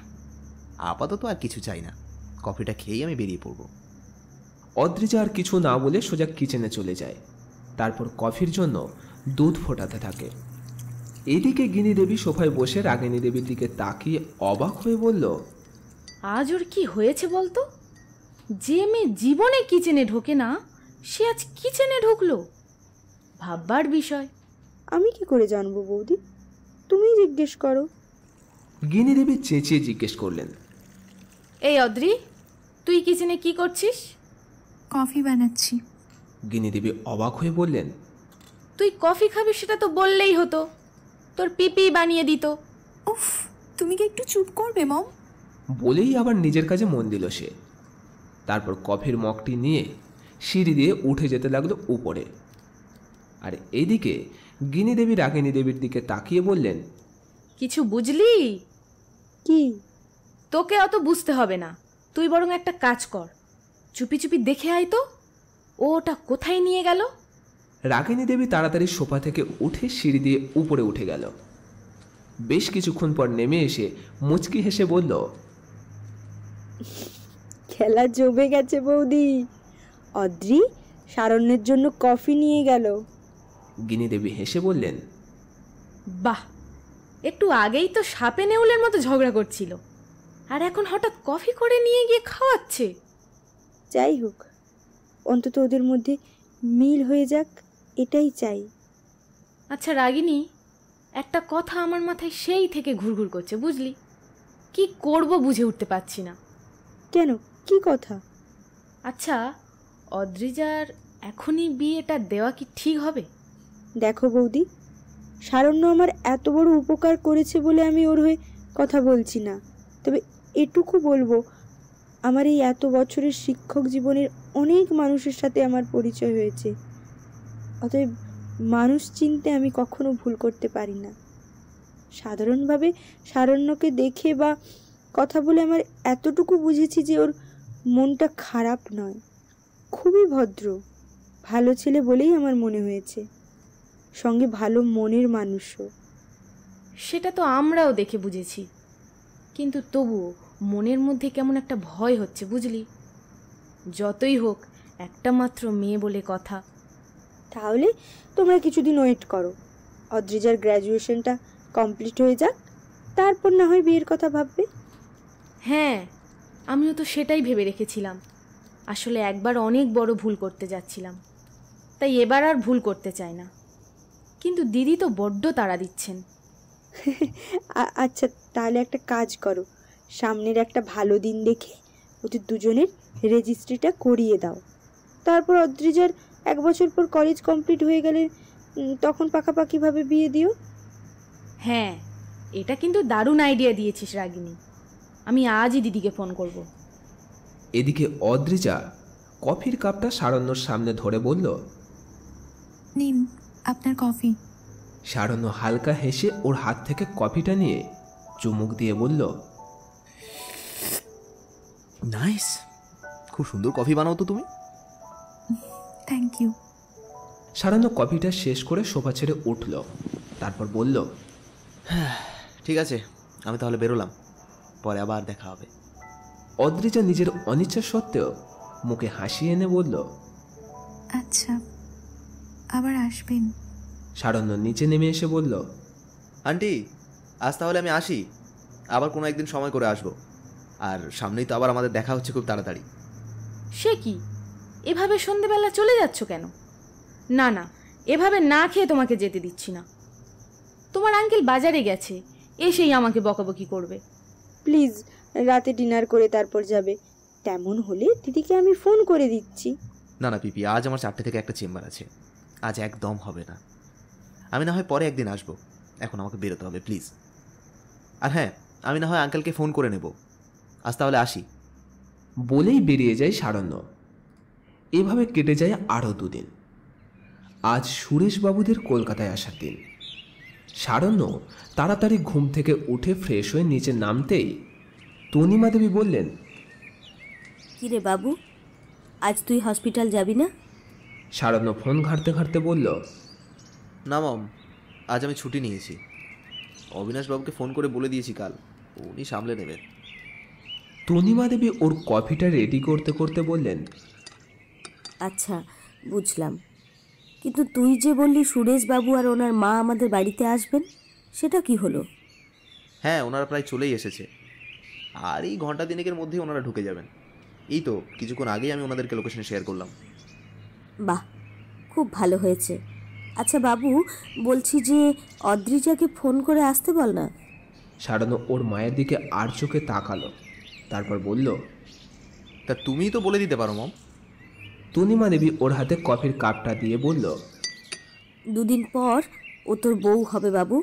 আপাতত আর কিছু চাই না, কফিটা খেয়েই আমি বেরিয়ে পড়ব। অদ্রিজা আর কিছু না বলে সোজা কিচেনে চলে যায়। তারপর কফির জন্য দুধ ফোটাতে থাকে। এদিকে গিনি দেবী সোফায় বসে রাগিনী দেবীর দিকে তাকিয়ে অবাক হয়ে বলল, আজ ওর কি হয়েছে বলতো? যে মেয়ে জীবনে কিচেনে ঢোকে না, সে আজ কিচেনে ঢুকলো। ভাববার বিষয়। আমি কি করে জানবো বৌদি? তুমি জিজ্ঞেস করো। গিনি দেবী চেঁচিয়ে জিজ্ঞেস করলেন, এই অদ্রি, তুই কিচেনে কি করছিস? কফি বানাচ্ছি। গিনি দেবী অবাক হয়ে বললেন, তুই কফি খাবি সেটা তো বললেই হতো, তোর পিপি বানিয়ে দিত। উফ, তুমি কি একটু চুপ করবে মম? বলেই আবার নিজের কাজে মন দিল সে। তারপর কফির মগটি নিয়ে সিঁড়ি দিয়ে উঠে যেতে লাগলো উপরে। আর এইদিকে গিনি দেবী রাগিনী দেবীর দিকে তাকিয়ে বললেন, কিছু বুঝলি? কি? তোকে অত বুঝতে হবে না, তুই বরং একটা কাজ কর, চুপি চুপি দেখে আয় তো ও ওটা কোথায় নিয়ে গেল। রাগিনী দেবী তাড়াতাড়ি সোফা থেকে উঠে সিঁড়ি দিয়ে উপরে উঠে গেল। বেশ কিছুক্ষণ পর নেমে এসে মুচকি হেসে বলল, খেলা জমে গেছে বৌদি। অদ্রি সারণ্যের জন্য কফি নিয়ে গেল। গিনি দেবী হেসে বললেন, বাহ, একটু আগেই তো সাপে নেউলের মতো ঝগড়া করছিল, আর এখন হঠাৎ কফি করে নিয়ে গিয়ে খাওয়াচ্ছে। যাই হোক, অন্তত ওদের মধ্যে মিল হয়ে যাক, এটাই চাই। আচ্ছা রাগিনী, একটা কথা আমার মাথায় সেই থেকে ঘুরঘুর করছে, বুঝলি? কি করব বুঝে উঠতে পারছি না। কেন, কি কথা? আচ্ছা, অদ্রিজার এখনই বিয়েটা দেওয়া কি ঠিক হবে? দেখো বৌদি, সারণ্য আমার এত বড় উপকার করেছে বলে আমি ওর হয়ে কথা বলছি না, তবে এটুকু বলবো, আমার এই এত বছরের শিক্ষক জীবনের অনেক মানুষের সাথে আমার পরিচয় হয়েছে, অতএব মানুষ চিনতে আমি কখনো ভুল করতে পারি না। সাধারণভাবে সারণ্যকে দেখে বা কথা বলে আমার এতটুকু বুঝেছি যে ওর মনটা খারাপ নয়, খুবই ভদ্র, ভালো ছেলে বলেই আমার মনে হয়েছে, সঙ্গে ভালো মনের মানুষও। সেটা তো আমরাও দেখে বুঝেছি, কিন্তু তবুও মনের মধ্যে কেমন একটা ভয় হচ্ছে, বুঝলি? যতই হোক, একটা মাত্র মেয়ে বলে কথা। তাহলে তোমরা কিছুদিন ওয়েট করো, অদ্রিজার গ্র্যাজুয়েশনটা কমপ্লিট হয়ে যাক, তারপর না হয় বিয়ের কথা ভাববে। হ্যাঁ, আমিও তো সেটাই ভেবে রেখেছিলাম। আসলে একবার অনেক বড় ভুল করতে যাচ্ছিলাম, তাই এবার আর ভুল করতে চাই না। কিন্তু দিদি তো বড্ড তাড়া দিচ্ছেন। আচ্ছা, তাহলে একটা কাজ করো, সামনের একটা ভালো দিন দেখে ওদের দুজনের রেজিস্ট্রিটা করিয়ে দাও, তারপর অদ্রিজার 1 বছর পর কলেজ কমপ্লিট হয়ে গেলে তখন পাকাপাকিভাবে বিয়ে দিও। হ্যাঁ, এটা কিন্তু দারুণ আইডিয়া দিয়েছিস রাগিনী, আমি আজই দিদিকে ফোন করব। এদিকে অদ্রিজা কফির কাপটা সারণ্যর সামনে ধরে বলল, নিন আপনার কফি। সারণ্য হালকা হেসে ওর হাত থেকে কফিটা নিয়ে চুমুক দিয়ে বলল, নাইস, খুব সুন্দর কফি বানাও তো তুমি। Thank you. সারণ্য কফিটা শেষ করে সোফা ছেড়ে উঠল, তারপর বলল, ঠিক আছে, আমি তাহলে বেরোলাম, পরে আবার দেখা হবে। অদ্রিজা নিজের অনিচ্ছা সত্ত্বেও মুখে হাসি এনে বলল, আচ্ছা, আবার আসবেন। সারণ্য নিচে নেমে এসে বলল, আন্টি, আজ তাহলে আমি আসি, আবার কোনো একদিন সময় করে আসবো, আর সামনেই তো আবার আমাদের দেখা হচ্ছে খুব তাড়াতাড়ি। সে কি, এভাবে সন্ধেবেলা চলে যাচ্ছ কেন? না না, এভাবে না খেয়ে তোমাকে যেতে দিচ্ছি না। তোমার আঙ্কেল বাজারে গেছে, এসেই আমাকে বকাবকি করবে। প্লিজ রাতে ডিনার করে তারপর যাবে। তেমন হলে দিদিকে আমি ফোন করে দিচ্ছি। না না পিপি, আজ আমার 4টে থেকে একটা চেম্বার আছে, আজ একদম হবে না। আমি না হয় পরে একদিন আসবো, এখন আমাকে বেরোতে হবে প্লিজ। আর হ্যাঁ, আমি না হয় আঙ্কেলকে ফোন করে নেব। আজ তাহলে আসি। বলেই বেরিয়ে যায় সারণ্য। এভাবে কেটে যায় আরও 2 দিন। আজ সুরেশবাবুদের কলকাতায় আসার দিন। সারণ্য তাড়াতাড়ি ঘুম থেকে উঠে ফ্রেশ হয়ে নিচে নামতেই তনিমা দেবী বললেন, কিরে বাবু, আজ তুই হসপিটাল যাবি না? সারণ্য ফোন ঘাঁটতে ঘাঁটতে বলল, না মম, আজ আমি ছুটি নিয়েছি। অবিনাশবাবুকে ফোন করে বলে দিয়েছি কাল, উনি সামলে নেবেন। তনিমা দেবী ওর কফিটা রেডি করতে করতে বললেন, আচ্ছা বুঝলাম, কিন্তু তুই যে বললি সুরেশবাবু আর ওনার মা আমাদের বাড়িতে আসবেন, সেটা কি হলো? হ্যাঁ, ওনারা প্রায় চলেই এসেছে, আর এই ঘন্টা দিনেকের মধ্যেই ওনারা ঢুকে যাবেন। এই তো কিছুক্ষণ আগেই আমি ওনাদেরকে লোকেশন শেয়ার করলাম। বাহ, খুব ভালো হয়েছে। আচ্ছা বাবু, বলছি যে অদ্রিজাকে ফোন করে আসতে বল না। সারণ্য ওর মায়ের দিকে আর চোখে তাকালো, তারপর বলল, তা তুমিই তো বলে দিতে পারো মম। তনিমা দেবী ওর হাতে কফির কাপটা দিয়ে বলল, 2 দিন পর ও তোর বউ হবে বাবু,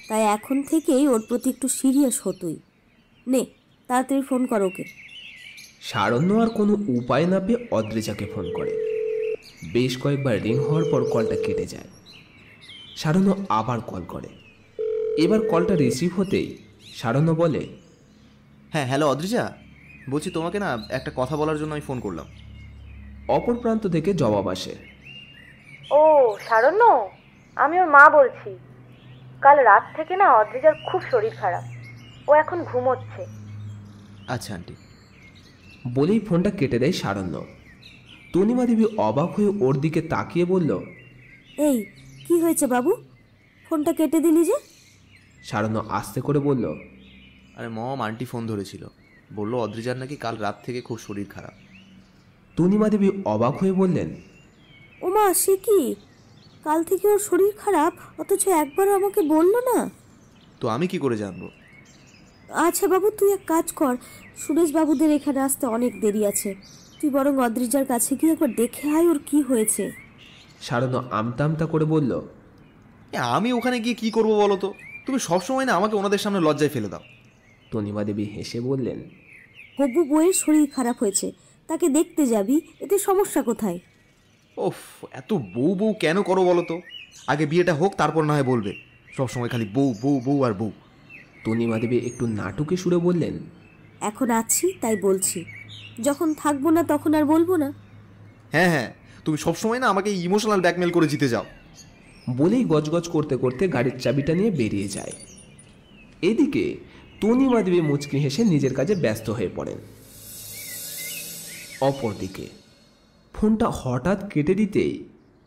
তাই এখন থেকেই ওর প্রতি একটু সিরিয়াস হতোই। নে তাড়াতাড়ি ফোন কর ওকে। সারণ্য আর কোনো উপায় না পেয়ে অদ্রিজাকে ফোন করে। বেশ কয়েকবার রিং হওয়ার পর কলটা কেটে যায়। সারণ্য আবার কল করে। এবার কলটা রিসিভ হতেই সারণ্য বলে, হ্যাঁ হ্যালো অদ্রিজা, বলছি তোমাকে না একটা কথা বলার জন্য আমি ফোন করলাম। অপর প্রান্ত থেকে জবাব আসে, ও সারণ্য, আমি ওর মা বলছি। কাল রাত থেকে না অদ্রিজার খুব শরীর খারাপ, ও এখন ঘুমোচ্ছে। আচ্ছা আন্টি। বলেই ফোনটা কেটে দেয় সারণ্য। তনিমা দেবী অবাক হয়ে ওর দিকে তাকিয়ে বলল, এই কি হয়েছে বাবু, ফোনটা কেটে দিলি যে? সারণ্য আস্তে করে বলল, আরে মম, আন্টি ফোন ধরেছিল, বললো অদ্রিজার নাকি কাল রাত থেকে খুব শরীর খারাপ। তনিমা দেবী অবাক হয়ে বললেন, ও মা, সে কি? কাল থেকে ওর শরীর খারাপ, অথচ একবারও আমাকে বললো না। তো আমি কি করে জানবো? আচ্ছা বাবু, তুই এক কাজ কর, সুরেশবাবুদের এখানে আসতে অনেক দেরি আছে, তুই বরং অদ্রিজার কাছে গিয়ে একবার দেখে আয় ওর কি হয়েছে। সারণ্য আমতা আমতা করে বলল, আমি ওখানে গিয়ে কি করবো বলো তো? তুমি সবসময় না আমাকে ওনাদের সামনে লজ্জায় ফেলে দাও। তনিমা দেবী হেসে বললেন, হবু বউয়ের শরীর খারাপ হয়েছে, তাকে দেখতে যাবি, এতে সমস্যা কোথায়? ওফ, এত বউ বউ কেন করো বলো তো? আগে বিয়েটা হোক, তারপর না হয় বলবে। সবসময় খালি বউ বউ বউ আর বউ। তনিমা দেবী একটু নাটকে সুরে বললেন, এখন আছি তাই বলছি, যখন থাকবো না তখন আর বলবো না। হ্যাঁ হ্যাঁ, তুমি সবসময় না আমাকে ইমোশনাল ব্ল্যাকমেল করে জিতে যাও। বলেই গজগজ করতে করতে গাড়ির চাবিটা নিয়ে বেরিয়ে যায়। এদিকে তনিমা দেবী মুচকি হেসে নিজের কাজে ব্যস্ত হয়ে পড়েন। অপরদিকে ফোনটা হঠাৎ কেটে দিতেই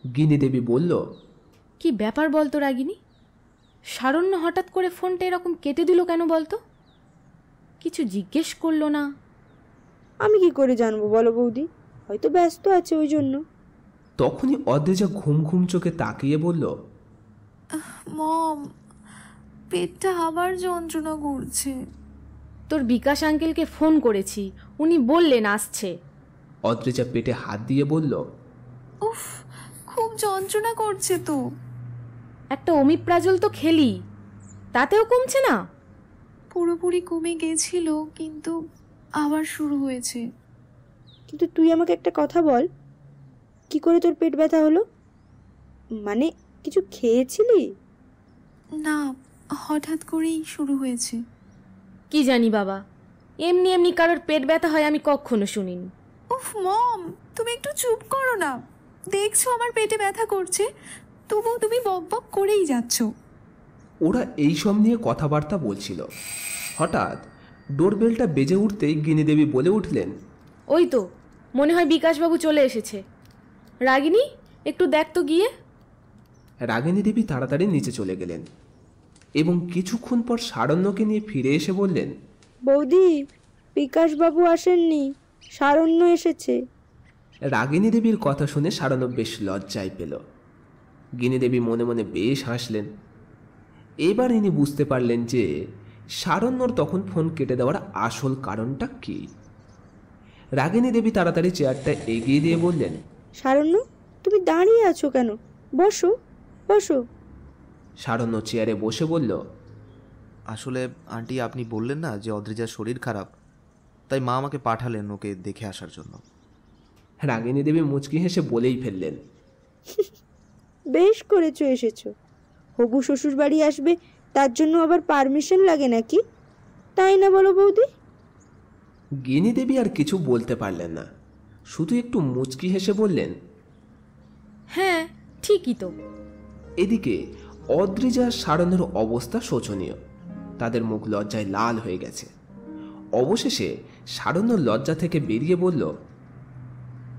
গিনি দেবী বলল, কি ব্যাপার বলতো রাগিনী? সারণ্য হঠাৎ করে ফোনটা এরকম কেটে দিল কেন বলতো? কিছু জিজ্ঞেস করলো না? আমি কি করে জানবো বলো বৌদি, হয়তো ব্যস্ত আছে ওই জন্য। তখনই অদ্রিজা ঘুম ঘুম চোখে তাকিয়ে বলল, মম, পেটটা আবার যন্ত্রণা করছে। তোর বিকাশ আঙ্কেলকে ফোন করেছি, উনি বললেন আসছে। অদ্রিজা পেটে হাত দিয়ে বলল, উফ, খুব যন্ত্রণা করছে তো। একটা অমিপ্রাজল তো খেলি, তাতেও কমছে না? পুরোপুরি কমে গেছিল, কিন্তু আবার শুরু হয়েছে। কিন্তু তুই আমাকে একটা কথা বল, কি করে তোর পেট ব্যথা হলো? মানে কিছু খেয়েছিলি? না, হঠাৎ করেই শুরু হয়েছে। কি জানি বাবা, এমনি এমনি কারোর পেট ব্যথা হয় আমি কখনো শুনিনি। উফ মম, তুমি একটু চুপ করো না। দেখছো আমার পেটে ব্যথা করছে, তবুও তুমি বক বক করেই যাচ্ছ। ওরা এইসব নিয়ে কথাবার্তা বলছিল। হঠাৎ ডোরবেলটা বেজে উঠতেই গিনি দেবী বলে উঠলেন, ওই তো মনে হয় বিকাশবাবু চলে এসেছে। রাগিনী, একটু দেখ তো গিয়ে। রাগিনী দেবী তাড়াতাড়ি নিচে চলে গেলেন এবং কিছুক্ষণ পর সারণ্যকে নিয়ে ফিরে এসে বললেন, বৌদি, বিকাশবাবু আসেননি, সারণ্য এসেছে। রাগিনী দেবীর কথা শুনে সারণ্য বেশ লজ্জায় পেল। গিনি দেবী মনে মনে বেশ হাসলেন। এবার ইনি বুঝতে পারলেন যে সারণ্যর তখন ফোন কেটে দেওয়ার আসল কারণটা কি। রাগিনী দেবী তাড়াতাড়ি চেয়ারটা এগিয়ে দিয়ে বললেন, সারণ্য, তুমি দাঁড়িয়ে আছো কেন? বসো বসো। সারণ্য চেয়ারে বসে বলল, আসলে আন্টি, আপনি বললেন না যে অদ্রিজার শরীর খারাপ, তাই মা আমাকে পাঠালেন ওকে দেখে আসার জন্য। রাগিনী দেবী মুচকি হেসে বলেই ফেললেন, বেশ করেছো এসেছো। হবু শ্বশুর বাড়ি আসবে, তার জন্য আবার পারমিশন লাগে নাকি? তাই না বলো বৌদি? গিনি দেবী আর কিছু বলতে পারলেন না, শুধু একটু মুচকি হেসে বললেন, হ্যাঁ ঠিকই তো। এদিকে অদ্রিজা সারণ্যের অবস্থা শোচনীয়। তাদের মুখ লজ্জায় লাল হয়ে গেছে। অবশেষে সারণ্য লজ্জা থেকে বেরিয়ে বলল,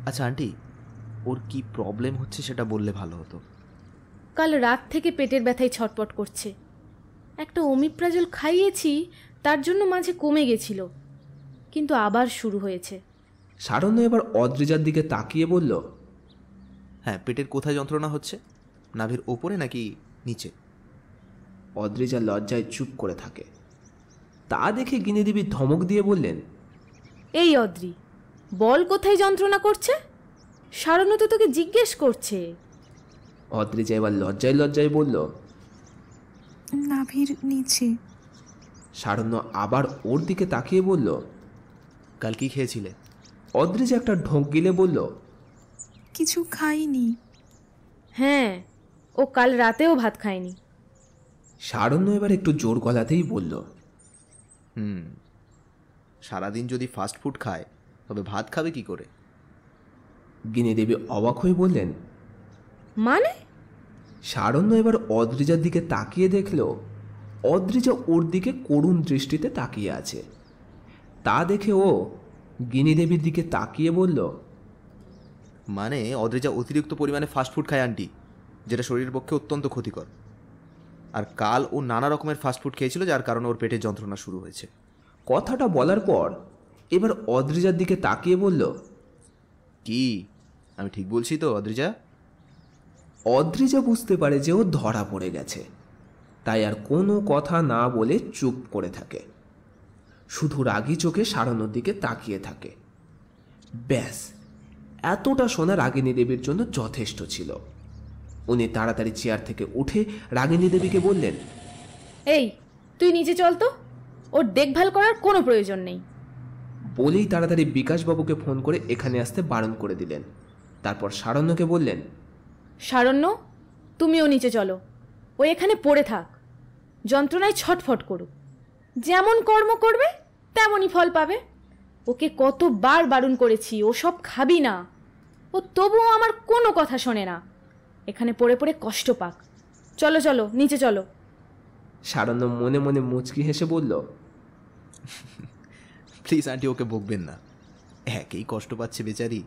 আচ্ছা আন্টি, ওর কি প্রবলেম হচ্ছে সেটা বললে ভালো হতো। কাল রাত থেকে পেটের ব্যথায় ছটপট করছে। একটা ওমিপ্রাজল খাইয়েছি, তার জন্য মাঝে কমে গেছিল, কিন্তু আবার শুরু হয়েছে। সারণ্য এবার অদ্রিজার দিকে তাকিয়ে বলল, হ্যাঁ, পেটের কোথায় যন্ত্রণা হচ্ছে? নাভির ওপরে নাকি নিচে? অদ্রিজা লজ্জায় চুপ করে থাকে। তা দেখে গিনি দেবী ধমক দিয়ে বললেন, এই অদ্রি, বল কোথায় যন্ত্রণা করছে? সারণ্য তো তোকে জিজ্ঞেস করছে। অদ্রিজা এবার লজ্জায় লজ্জায় বলল, নাভির নিচে। সারণ্য আবার ওর দিকে তাকিয়ে বলল, কাল কি খেয়েছিলে? অদ্রিজা একটা ঢোক গিলে বলল, কিছু খাইনি। হ্যাঁ, ও কাল রাতেও ভাত খায়নি। সারণ্য এবার একটু জোর গলাতেই বলল, সারাদিন যদি ফাস্ট ফুড খায় তবে ভাত খাবে কি করে? গিনি দেবী অবাক হয়ে বললেন, মানে? সারণ্য এবার অদ্রিজার দিকে তাকিয়ে দেখল অদ্রিজা ওর দিকে করুণ দৃষ্টিতে তাকিয়ে আছে। তা দেখে ও গিনি দেবীর দিকে তাকিয়ে বলল, মানে অদ্রিজা অতিরিক্ত পরিমাণে ফাস্ট ফুড খায় আন্টি, যেটা শরীরের পক্ষে অত্যন্ত ক্ষতিকর। আর কাল ও নানা রকমের ফাস্ট ফুড খেয়েছিল, যার কারণে ওর পেটের যন্ত্রণা শুরু হয়েছে। কথাটা বলার পর এবার অদ্রিজার দিকে তাকিয়ে বলল, কি আমি ঠিক বলছি তো অদ্রিজা? অদ্রিজা বুঝতে পারে যে ও ধরা পড়ে গেছে, তাই আর কোনো কথা না বলে চুপ করে থাকে, শুধু রাগী চোখে সারণ্যর দিকে তাকিয়ে থাকে। ব্যাস, এতটা শোনা রাগিনী দেবীর জন্য যথেষ্ট ছিল। উনি তাড়াতাড়ি চেয়ার থেকে উঠে রাগিনী দেবীকে বললেন, এই, তুই নিচে চল তো, ওর দেখভাল করার কোনো প্রয়োজন নেই। বলেই তাড়াতাড়ি বিকাশবাবুকে ফোন করে এখানে আসতে বারণ করে দিলেন। তারপর সারণ্যকে বললেন, সারণ্য, তুমিও নিচে চলো। ও এখানে পড়ে থাক, যন্ত্রণায় ছটফট করুক। যেমন কর্ম করবে তেমনই ফল পাবে। ওকে কতবার বারণ করেছি ও সব খাবি না, ও তবুও আমার কোনো কথা শোনে না। এখানে পড়ে পড়ে কষ্ট পাক। চলো চলো, নিচে চলো। সারণ্য মনে মনে মুচকি হেসে বলল, প্লিজ আন্টি, ওকে বকবেন না, একেই কষ্ট পাচ্ছে বেচারি।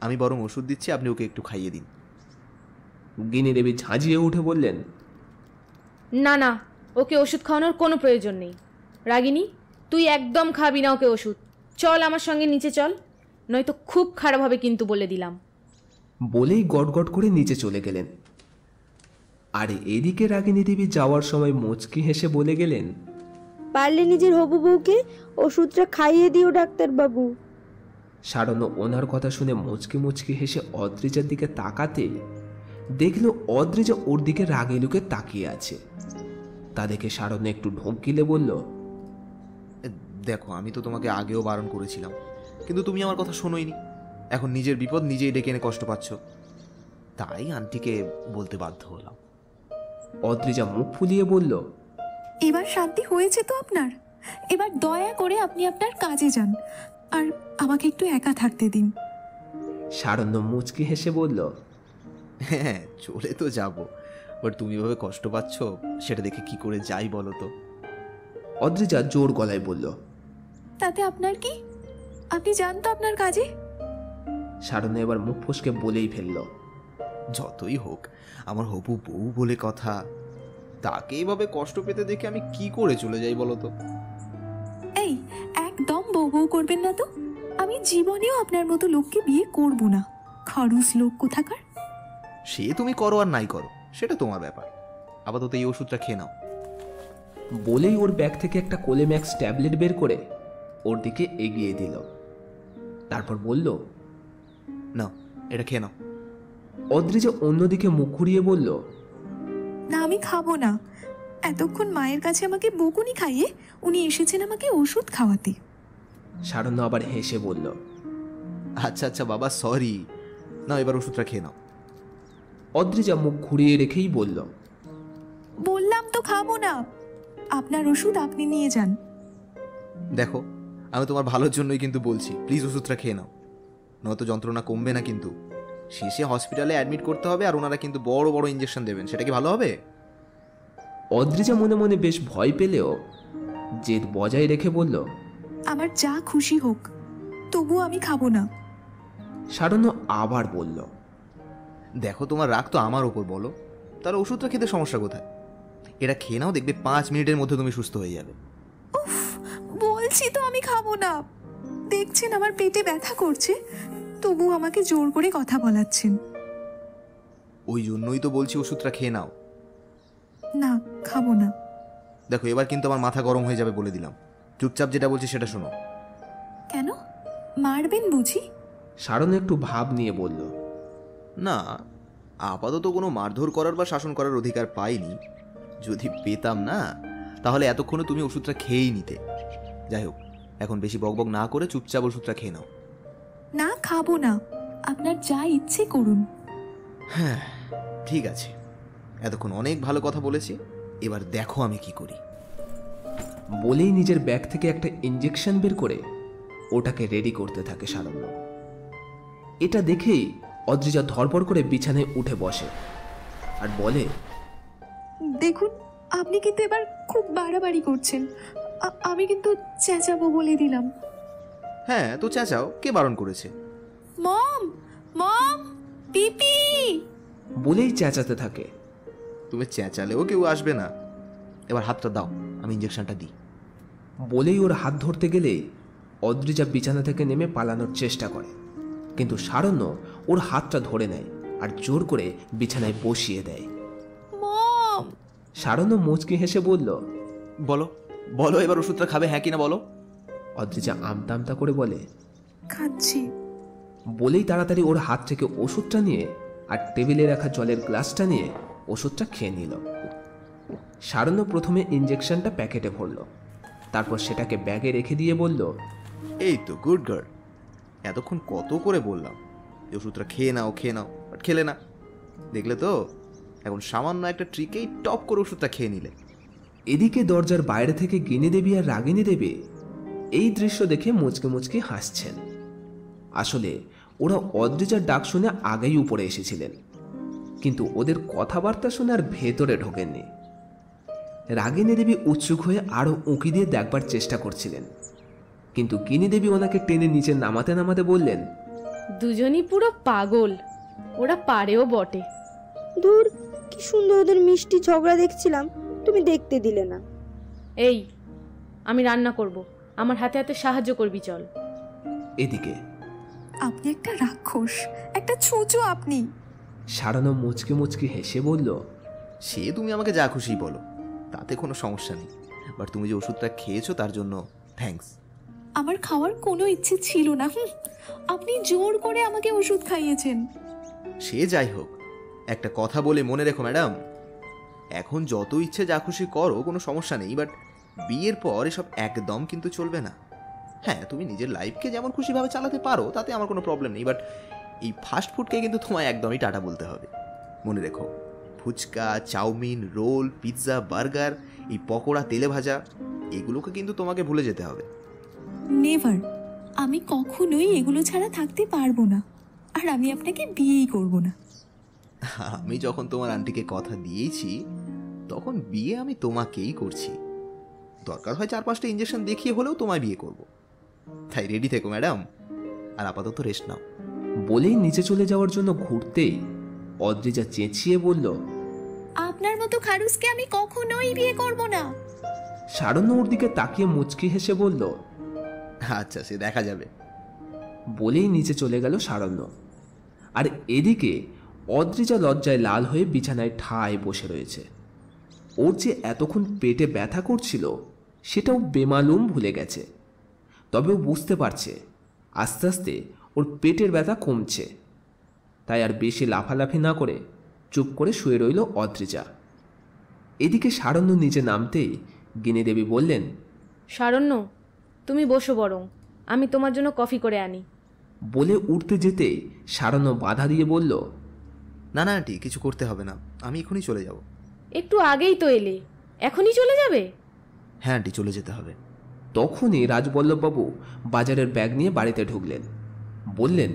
আমি বরং ওষুধ দিচ্ছি, আপনি ওকে একটু খাইয়ে দিন। গিনি দেবী ঝাঁঝিয়ে উঠে বললেন, না না, ওকে ওষুধ খাওয়ানোর কোনো প্রয়োজন নেই। রাগিনী, তুই একদম খাবি না ওকে ওষুধ। চল আমার সঙ্গে নিচে চল, নয়তো খুব খারাপ হবে কিন্তু, বলে দিলাম। বলেই গটগট করে নিচে চলে গেলেন। আর এদিকে রাগিনী দেবী যাওয়ার সময় মুচকি হেসে বলে গেলেন, পারলে নিজের হবু বউকে ওষুধটা খাইয়ে দিও ডাক্তারবাবু। সারণ্য ওনার কথা শুনে মুচকি মুচকি হেসে অদ্রিজার দিকে তাকাতে দেখল অদ্রিজা ওর দিকে রাগে লুকে তাকিয়ে আছে। তা দেখে সারণ্য একটু ঢোক গিলে বলল, দেখো, আমি তো তোমাকে আগেও বারণ করেছিলাম, কিন্তু তুমি আমার কথা শোনোইনি। এখন নিজের বিপদ নিজেই ডেকে এনে কষ্ট পাচ্ছ, তাই আন্টিকে বলতে বাধ্য হলাম। অদ্রিজা মুখ ফুলিয়ে বলল, এবার শান্তি হয়েছে তো আপনার? এবার দয়া করে আপনি আপনার কাজে যান, আর আমাকে একটু একা থাকতে দিন। সারণ্য মুচকি হেসে বলল, হ্যাঁ, চলে তো যাব, বাট তুমি এভাবে কষ্ট পাচ্ছ সেটা দেখে কি করে যাই বলো তো? অদ্রিজা জোর গলায় বলল, তাতে আপনার কি? আপনি যান তো আপনার কাজে। সারণ্য এবার মুখ ফসকে বলেই ফেলল, যতই হোক আমার হবু বউ বলে কথা, তাকে এইভাবে কষ্ট পেতে দেখে আমি কি করে চলে যাই বলো তো? এই, একদম বউ বউ করবেন না তো। আমি জীবনেও আপনার মতো লোককে বিয়ে করব না, খরচ লোক কোথাকার। সে তুমি করো আর নাই করো, সেটা তোমার ব্যাপার। আপাতত এই ওষুধটা খেয়ে নাও। বলেই ওর ব্যাগ থেকে একটা কোলেম্যাক্স ট্যাবলেট বের করে ওর দিকে এগিয়ে দিল। তারপর বলল, নাও, এটা খেয়ে নাও। অদ্রিজা অন্যদিকে মুখ ঘুরিয়ে বলল, না, আমি খাবো না। এতক্ষণ মায়ের কাছে আমাকে বকুনি খাইয়ে উনি এসেছেন আমাকে ওষুধ খাওয়াতে। সারণ্য আবার হেসে বলল, আচ্ছা আচ্ছা বাবা, সরি। নাও, এবার ওষুধটা খেয়ে নাও। অদ্রিজা মুখ ঘুরিয়ে রেখেই বলল, বললাম তো খাবো না। আপনার ওষুধ আপনি নিয়ে যান। দেখো, আমি তোমার ভালোর জন্যই কিন্তু বলছি, প্লিজ ওষুধটা খেয়ে নাও, নয়তো যন্ত্রণা কমবে না কিন্তু। শেষে হসপিটালে অ্যাডমিট করতে হবে, আর ওনারা কিন্তু বড় বড় ইঞ্জেকশন দেবেন। সেটা কি ভালো হবে? অদ্রিজা মনে মনে বেশ ভয় পেলেও জেদ বজায় রেখে বলল, আমার যা খুশি হোক, তবুও আমি খাবো না। সারণ্য আবার বলল, দেখো, তোমার রাগ তো আমার ওপর, বলো তাহলে ওষুধটা খেতে সমস্যা কোথায়? এটা খেয়ে নাও, দেখবে 5 মিনিটের মধ্যে তুমি সুস্থ হয়ে যাবে। উফ, বলছি তো আমি খাবো না। দেখছেন আমার পেটে ব্যথা করছে, তবু আমাকে জোর করে কথা বলাচ্ছেন। ওই জন্যই তো বলছি ওষুধটা খেয়ে নাও। না, খাবো না। দেখো, এবার কিন্তু আমার মাথা গরম হয়ে যাবে বলে দিলাম। চুপচাপ যেটা বলছি সেটা শোনো। কেন, মারবেন বুঝি? সারণ্য একটু ভাব নিয়ে বলল, না, আপাতত কোনো মারধর করার বা শাসন করার অধিকার পাইনি। যদি পেতাম না, তাহলে এতক্ষণে তুমি ওষুধটা খেয়েই নিতে। যাই হোক, এখন বেশি বকবক না করে চুপচাপ ওষুধটা খেয়ে নাও। না, খাবো না। আপনার যা ইচ্ছে করুন। হ্যাঁ, ঠিক আছে, এতক্ষণ অনেক ভালো কথা বলেছি, এবার দেখো আমি কি করি। বলেই নিজের ব্যাগ থেকে একটা ইঞ্জেকশন বের করে ওটাকে রেডি করতে থাকে সারণ্য। এটা দেখেই অদ্রিজা ধড়পড় করে বিছানায় উঠে বসে আর বলে, দেখুন, আপনি কিন্তু এবার খুব বাড়াবাড়ি করছেন। আমি কিন্তু চেঁচাবো বলে দিলাম। হ্যাঁ, তো চেঁচাও, কে বারণ করেছে? মম, মম, পিপি বলেই চেঁচাতে থাকে। তুমি চেঁচালেও কেউ আসবে না। এবার হাতটা দাও, আমি ইঞ্জেকশনটা দিই। বলেই ওর হাত ধরতে গেলে অদ্রিজা বিছানা থেকে নেমে পালানোর চেষ্টা করে, কিন্তু সারণ্য ওর হাতটা ধরে নেয় আর জোর করে বিছানায় বসিয়ে দেয়। মম, সারণ্য মুচকি হেসে বলল, বলো বলো, এবার ওষুধটা খাবে হ্যাঁ কিনা বলো। অদ্রিজা আমতা আমতা করে বলে, খাচ্ছি। বলেই তাড়াতাড়ি ওর হাত থেকে ওষুধটা নিয়ে আর টেবিলে রাখা জলের গ্লাসটা নিয়ে ওষুধটা খেয়ে নিল। সারণ্য প্রথমে ইঞ্জেকশনটা প্যাকেটে ভরল, তারপর সেটাকে ব্যাগে রেখে দিয়ে বলল, এই তো গুড গার্ল, এতক্ষণ কত করে বললাম এই ওষুধটা খেয়ে নাও খেয়ে নাও, বাট খেলে না। দেখলে তো, এখন সামান্য একটা ট্রিকেই টপ করে ওষুধটা খেয়ে নিলে। এদিকে দরজার বাইরে থেকে গিনি দেবী আর রাগিনী দেবী এই দৃশ্য দেখে মুচকে মুচকে হাসছেন। আসলে ওরা অদ্রিজার ডাক শুনে আগেই উপরে এসেছিলেন, কিন্তু ওদের কথাবার্তা শুনে আর ভেতরে ঢোকেননি। রাগিনী দেবী উৎসুক হয়ে আরো উঁকি দিয়ে দেখবার চেষ্টা করছিলেন, কিন্তু গিনি দেবী ওনাকে টেনে নিচে নামাতে নামাতে বললেন, দুজনই পুরো পাগল, ওরা পারেও বটে। দূর, কি সুন্দর ওদের মিষ্টি ঝগড়া দেখছিলাম, তুমি দেখতে দিলে না। এই, আমি রান্না করব, আমার হাতে হাতে সাহায্য করবি, চল। এদিকে আপনি একটা রাক্ষস, একটা ছুঁচো আপনি। সারানো মুচকি মুচকি হেসে বলল, সে তুমি আমাকে যা খুশি বলো, তাতে কোনো সমস্যা নেই, বাট তুমি যে ওষুধটা খেয়েছো তার জন্য থ্যাঙ্কস। আমার খাওয়ার কোনো ইচ্ছে ছিল না, আপনি জোর করে আমাকে ওষুধ খাইয়েছেন। সে যাই হোক, একটা কথা বলে মনে রেখো ম্যাডাম, এখন যত ইচ্ছে যা খুশি করো, কোনো সমস্যা নেই, বাট বিয়ের পর এসব একদম কিন্তু চলবে না। হ্যাঁ, তুমি নিজের লাইফকে যেমন খুশিভাবে চালাতে পারো, তাতে আমার কোনো প্রবলেম নেই, বাট এই ফাস্ট ফুডকে কিন্তু তোমায় একদমই টাটা বলতে হবে। মনে রেখো, fuchka, chowmein, roll, pizza, burger, এই পকোড়া, তেলে ভাজা, এগুলোকে কিন্তু তোমাকে ভুলে যেতে হবে। নেভার, আমি কখনোই এগুলো ছাড়া থাকতে পারবো না, আর আমি আপনাকে বিয়েই করব না। আমি যখন তোমার আন্টিকে কথা দিয়েছি, তখন বিয়ে আমি তোমাকেই করছি। দরকার হয় 4-5টা ইঞ্জেকশন দেখিয়ে হলেও তোমায় বিয়ে করব। তাই রেডি থেকো ম্যাডাম, আর আপাতত রেস্ট নাও। বলেই নিচে চলে যাওয়ার জন্য ঘুরতেই অদ্রিজা চেঁচিয়ে বলল, আপনার মতো খারুসকে আমি কখনোই বিয়ে করব না। সারণ্য ওর দিকে তাকিয়ে মুচকি হেসে বলল, আচ্ছা, সে দেখা যাবে। বলেই নিচে চলে গেল সারণ্য। আর এদিকে অদ্রিজা লজ্জায় লাল হয়ে বিছানায় ঠায় বসে রয়েছে। ওর যে এতক্ষণ পেটে ব্যথা করছিল সেটাও বেমালুম ভুলে গেছে। তবে ও বুঝতে পারছে আস্তে আস্তে ওর পেটের ব্যথা কমছে। তাই আর বেশি লাফালাফি না করে চুপ করে শুয়ে রইল অদ্রিজা। এদিকে সারণ্য নিচে নামতেই গিনিদেবী বললেন, সারণ্য, তুমি বসো বরং, আমি তোমার জন্য কফি করে আনি। বলে উঠতে যেতেই সারণ্য বাধা দিয়ে বলল, না না আন্টি, কিছু করতে হবে না, আমি এখনই চলে যাব। একটু আগেই তো এলে, এখনই চলে যাবে? হ্যাঁ আন্টি, চলে যেতে হবে। তখনই রাজবল্লভবাবু বাজারের ব্যাগ নিয়ে বাড়িতে ঢুকলেন। বললেন,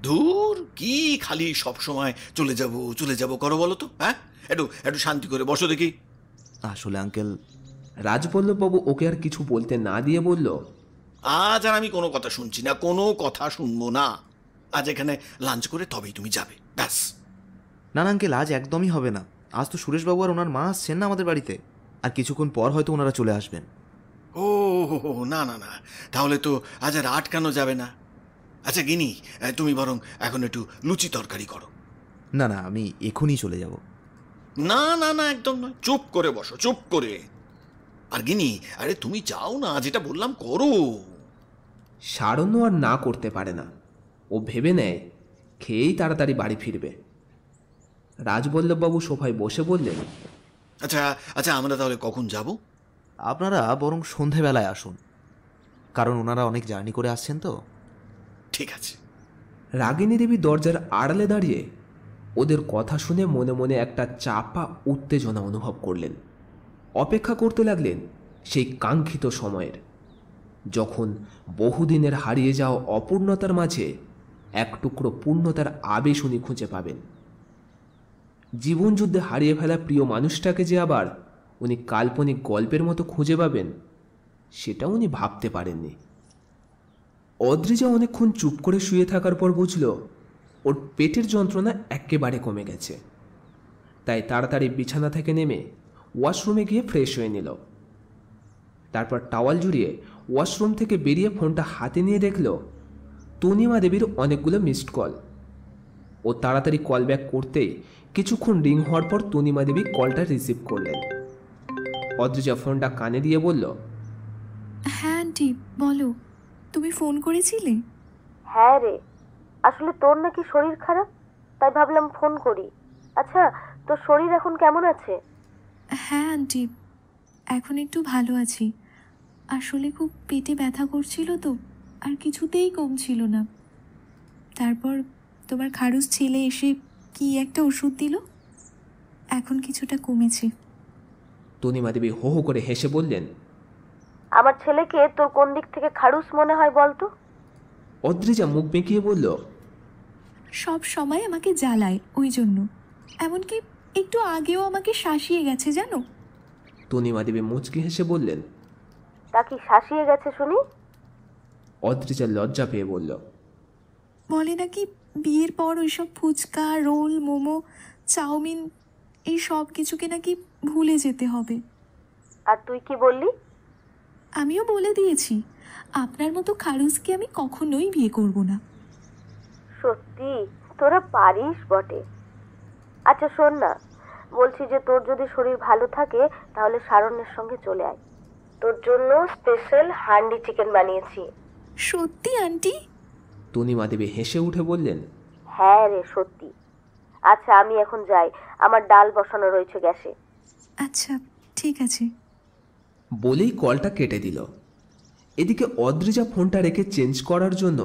ধুর, কি খালি সব সময় চলে যাব করো বলো তো? হ্যাঁ, একটু একটু শান্তি করে বসো দেখি। আসলে আঙ্কেল। রাজবল্লভবাবু ওকে আর কিছু বলতে না দিয়ে বলল, আজ আর আমি কোনো কথা শুনছি না, কোনো কথা শুনবো না। আজ এখানে লাঞ্চ করে তবেই তুমি যাবে, ব্যাস। না না আঙ্কেল, আজ একদমই হবে না। আজ তো সুরেশবাবু আর ওনার মা আসছেন না আমাদের বাড়িতে, আর কিছুক্ষণ পর হয়তো ওনারা চলে আসবেন। ও না না না, তাহলে তো আজ আর আটকানো যাবে না। আচ্ছা গিনি, তুমি বরং এখন একটু লুচি তরকারি করো। না না, আমি এখনই চলে যাব। না না না, একদম নয়, চুপ করে বসো, চুপ করে। আর গিনি, আরে তুমি যাও না, যেটা বললাম করো। সারণ্য আর না করতে পারে না। ও ভেবে নেয় খেয়েই তাড়াতাড়ি বাড়ি ফিরবে। রাজবল্লভবাবু সোফায় বসে বললেন, আচ্ছা আচ্ছা, আমরা তাহলে কখন যাব? আপনারা বরং সন্ধেবেলায় আসুন, কারণ ওনারা অনেক জার্নি করে আসছেন তো। ঠিক আছে। রাগিনী দেবী দরজার আড়ালে দাঁড়িয়ে ওদের কথা শুনে মনে মনে একটা চাপা উত্তেজনা অনুভব করলেন। অপেক্ষা করতে লাগলেন সেই কাঙ্ক্ষিত সময়ের, যখন বহুদিনের হারিয়ে যাওয়া অপূর্ণতার মাঝে এক টুকরো পূর্ণতার আবেশ উনি খুঁজে পাবেন। জীবনযুদ্ধে হারিয়ে ফেলা প্রিয় মানুষটাকে যে আবার উনি কাল্পনিক গল্পের মতো খুঁজে পাবেন, সেটা উনি ভাবতে পারেননি। অদ্রিজা অনেকক্ষণ চুপ করে শুয়ে থাকার পর বুঝল ওর পেটের যন্ত্রণা একেবারে কমে গেছে। তাই তাড়াতাড়ি বিছানা থেকে নেমে ওয়াশরুমে গিয়ে ফ্রেশ হয়ে নিল। তারপর টাওয়াল জুড়িয়ে ওয়াশরুম থেকে বেরিয়ে ফোনটা হাতে নিয়ে দেখল তনিমা দেবীর অনেকগুলো মিসড কল। ও তাড়াতাড়ি কল ব্যাক করতেই কিছুক্ষণ রিং হওয়ার পর তনিমা দেবী কলটা রিসিভ করলেন। অদ্রিজা ফোনটা কানে দিয়ে বলল, হ্যাঁ আন্টি, বলো, তুমি ফোন করেছিলে? হ্যাঁ রে, আসলে তোর নাকি শরীর খারাপ, তাই ভাবলাম ফোন করি। আচ্ছা, তোর শরীর এখন কেমন আছে? হ্যাঁ আন্টি, এখন একটু ভালো আছি। আসলে খুব পেটে ব্যথা করছিল তো, আর কিছুতেই কমছিল না। তারপর তোমার খারুস ছেলে এসে কি একটা ওষুধ দিল, এখন কিছুটা কমেছে। তনিমা দেবী হো হো করে হেসে বললেন, আমার ছেলেকে তোর কোন দিক থেকে খারুস মনে হয় বলতো? অদ্রিজা মুখ বেঁকিয়ে বলল, সব সময় আমাকে জ্বালায়, ওই জন্য। এমনকি একটু আগেও আমাকে শাসিয়ে গেছে, জানো। তনিমা দেবী মুচকি হেসে বললেন, তা কি শাসিয়ে গেছে শুনি? অদ্রিজা লজ্জা পেয়ে বলল, বলে নাকি বিয়ের পর ওইসব ফুচকা, রোল, মোমো, চাউমিন, এই সব কিছুকে নাকি ভুলে যেতে হবে। আর তুই কি বললি? আমিও বলে দিয়েছি, আপনার মতো খারুসকে আমি কখনোই বিয়ে করব না। সত্যি তোরা পারিস বটে। আচ্ছা শোন না, বলছি যে তোর যদি শরীর ভালো থাকে তাহলে সারণ্যের সঙ্গে চলে আয়, তোর জন্য স্পেশাল হান্ডি চিকেন বানিয়েছি। সত্যি আন্টি? তনিমা দেবী হেসে উঠে বললেন, হ্যাঁ রে, সত্যি। আচ্ছা আমি এখন যাই, আমার ডাল বসানো রয়েছে গ্যাসে। আচ্ছা ঠিক আছে। বলেই কলটা কেটে দিল। এদিকে অদ্রিজা ফোনটা রেখে চেঞ্জ করার জন্য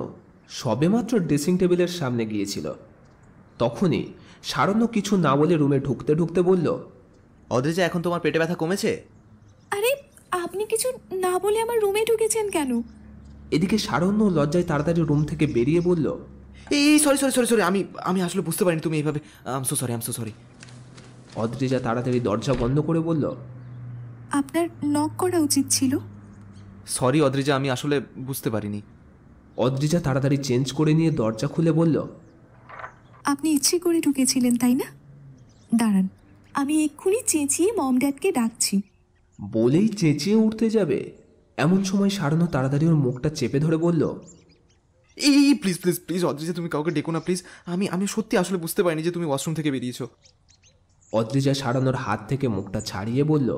সবেমাত্র ড্রেসিং টেবিলের সামনে গিয়েছিল। তখনই সারণ্য কিছু না বলে রুমে ঢুকতে ঢুকতে বলল, অদ্রিজা, এখন তোমার পেটে ব্যথা কমেছে? আরে আপনি কিছু না বলে আমার রুমে ঢুকেছেন কেন? এদিকে সারণ্য লজ্জায় তাড়াতাড়ি রুম থেকে বেরিয়ে বলল, এই সরি সরি সরি সরি, আমি আসলে বুঝতে পারিনি তুমি এইভাবে। আম সো সরি। অদ্রিজা তাড়াতাড়ি দরজা বন্ধ করে বলল, আপনার নক করা উচিত ছিল। সরি অদ্রিজা, আমি আসলে বুঝতে পারিনি। অদ্রিজা তাড়াতাড়ি চেঞ্জ করে নিয়ে দরজা খুলে বলল, আপনি ইচ্ছে করে ঢুকেছিলেন তাই না? দাঁড়ান, আমি এক্ষুনি চেঁচিয়ে মম ড্যাডকে ডাকছি। বলেই চেঁচিয়ে উঠতে যাবে এমন সময় সারণ্য তাড়াতাড়ি ওর মুখটা চেপে ধরে বলল, এই প্লিজ প্লিজ প্লিজ অদ্রিজা, তুমি কাউকে ডেকো না প্লিজ। আমি সত্যি আসলে বুঝতে পারিনি যে তুমি ওয়াশরুম থেকে বেরিয়েছো। অদ্রিজা সারানোর হাত থেকে মুখটা ছাড়িয়ে বলল,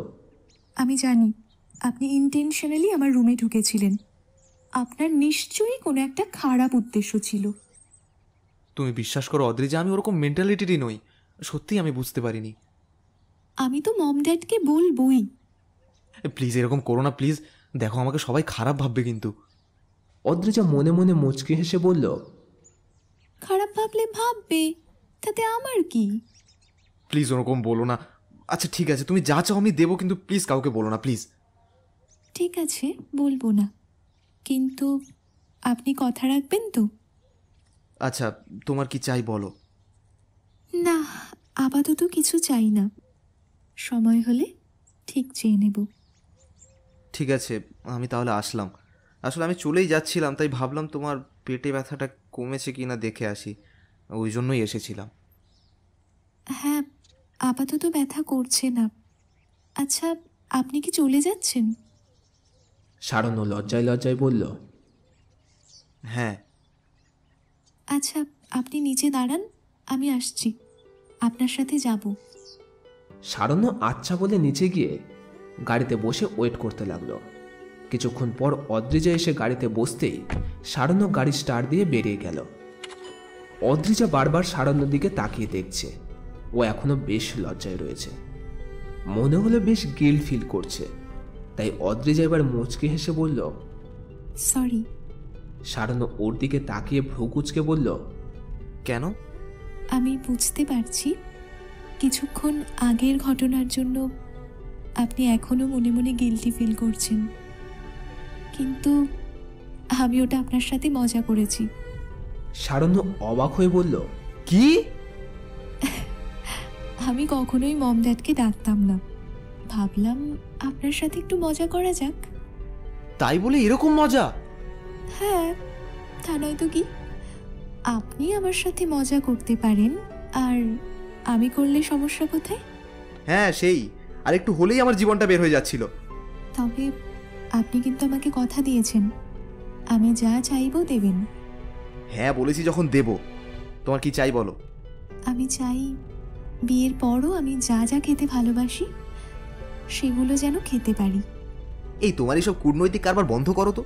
আমি জানি আপনি ইন্টেনশনালি আমার রুমে ঢুকেছিলেন। আপনার নিশ্চয়ই কোনো একটা খারাপ উদ্দেশ্য ছিল। তুমি বিশ্বাস করো অদ্রিজা, আমি ওরকম মেন্টালিটিরই নই। সত্যি আমি বুঝতে পারিনি। আমি তো মম ড্যাডকে বলবই। প্লিজ এরকম করো না প্লিজ, দেখো আমাকে সবাই খারাপ ভাববে কিন্তু। অদ্রিজা মনে মনে মুচকি হেসে বলল, খারাপ ভাবলে ভাববে, তাতে আমার কি? প্লিজ ওরকম বলো না। আচ্ছা ঠিক আছে, তুমি যা চাও আমি দেবো, কিন্তু প্লিজ কাউকে বলো না প্লিজ। ঠিক আছে, বলবো না, কিন্তু আপনি কথা রাখবেন তো? আচ্ছা তোমার কি চাই বলো। না, আপাতত কিছু চাই না, সময় হলে ঠিক চেয়ে নেব। ঠিক আছে, আমি তাহলে আসলাম। আসলে আমি চলেই যাচ্ছিলাম, তাই ভাবলাম তোমার পেটে ব্যথাটা কমেছে কি না দেখে আসি, ওই জন্যই এসেছিলাম। হ্যাঁ, আপাতত ব্যথা করছে না। আচ্ছা, আপনি কি চলে যাচ্ছেন? সারানো লজ্জায় লজ্জায় বলল, হ্যাঁ। আচ্ছা, আপনি নিচে দাঁড়ান, আমি আসছি, আপনার সাথে যাব। সারানো আচ্ছা বলে নিচে গিয়ে গাড়িতে বসে ওয়েট করতে লাগলো। কিছুক্ষণ পর অদ্রিজা এসে গাড়িতে বসতেই সারানো গাড়ি স্টার্ট দিয়ে বেরিয়ে গেল। অদ্রিজা বারবার সারানোর দিকে তাকিয়ে দেখছে। ও এখনো বেশ লজ্জায় রয়েছে, মনে হলো বেশ গিল্ট ফিল করছে। তাই অদ্রিজা এবার মুচকি হেসে বলল, সরি। সারানো ওর দিকে তাকিয়ে ভ্রু কুঁচকে বলল, কেন? আমি বুঝতে পারছি কিছুক্ষণ আগের ঘটনার জন্য আপনি এখনো মনে মনে গিল্টি ফিল করছেন, কিন্তু আমি ওটা আপনার সাথে মজা করেছি। সারানো অবাক হয়ে বলল, কি? আমি কখনোই মম ড্যাডকে ডাকতাম না, ভাবলাম আপনার সাথে একটু মজা করা যাক। তাই বলে এরকম মজা? হ্যাঁ, তা নয় তো কি। আপনি আমার সাথে মজা করতে পারেন, আর আমি করলে সমস্যা কোথায়? হ্যাঁ সেই, আর একটু হলেই আমার জীবনটা বের হয়ে যাচ্ছিল। তবে আপনি কিন্তু আমাকে কথা দিয়েছেন, আমি যা চাইবো দেবেন। হ্যাঁ বলেছি যখন দেব। তোমার কি চাই বলো। আমি চাই বিয়ের পরও আমি যা যা খেতে ভালোবাসি সেগুলো যেন খেতে পারি। এই তোমার এইসব কূটনৈতিক কারবার বন্ধ করো তো।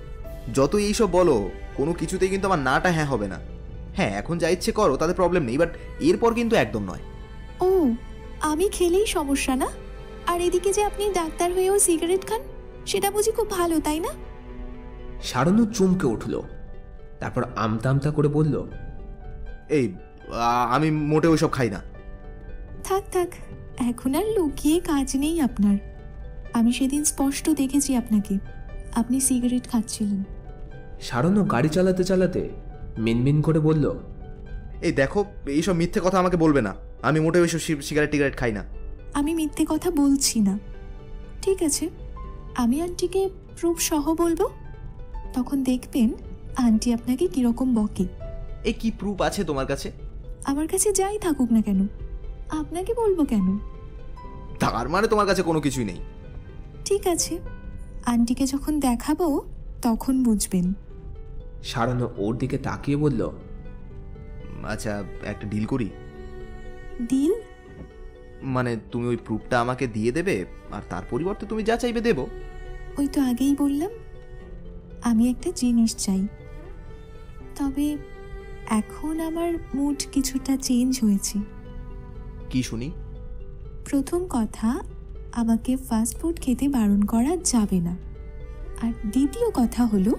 যতই এইসব বলো, কোনো কিছুতেই কিন্তু আমার নাটা হ্যাঁ হবে না। হ্যাঁ এখন যা ইচ্ছে করো, তাতে প্রবলেম নেই, বাট এরপর কিন্তু একদম নয়। ও, আমি খেলেই সমস্যা না? আর এদিকে যে আপনি ডাক্তার হয়েও সিগারেট খান, সেটা বুঝি খুব ভালো, তাই না? সারানো চমকে উঠল, তারপর আমতা আমতা করে বলল, এই আমি মোটেও ওইসব খাই না। থাক থাক, এখন আর লুকিয়ে কাজ নেই আপনার। আমি সেদিন স্পষ্ট দেখেছি আপনাকে, আপনি সিগারেট খাচ্ছিলেন। সারানো গাড়ি চালাতে চালাতে মিনমিন করে বলল, এই দেখো, এইসব মিথ্যে কথা আমাকে বলবে না। আমি মোটেও এইসব সিগারেট টিগারেট খাই না। আমি মিথ্যে কথা বলছি না। ঠিক আছে, আমি আন্টিকে প্রুফ সহ বলবো, তখন দেখবেন আন্টি আপনাকে কিরকম বকে। এই কি প্রুফ আছে তোমার কাছে? আমার কাছে যাই থাকুক না কেন, আপনাকে বলবো কেন? তার মানে তোমার কাছে কোনো কিছুই নেই? ঠিক আছে, আন্টিকে যখন দেখাবো তখন বুঝবেন। সারানো ওর দিকে তাকিয়ে বলল, আচ্ছা একটা ডিল করি। ডিল? মানে তুমি ওই প্রুফটা আমাকে দিয়ে দেবে, আর তার পরিবর্তে তুমি যা চাইবে দেবো। ওই তো আগেই বললাম, আমি একটা জিনিস চাই। তবে এখন আমার মুড কিছুটা চেঞ্জ হয়েছে। কি শুনি? প্রথম কথা, আমাকে ফাস্ট ফুড খেতে বারণ করা যাবে না। আর দ্বিতীয় কথা হলো,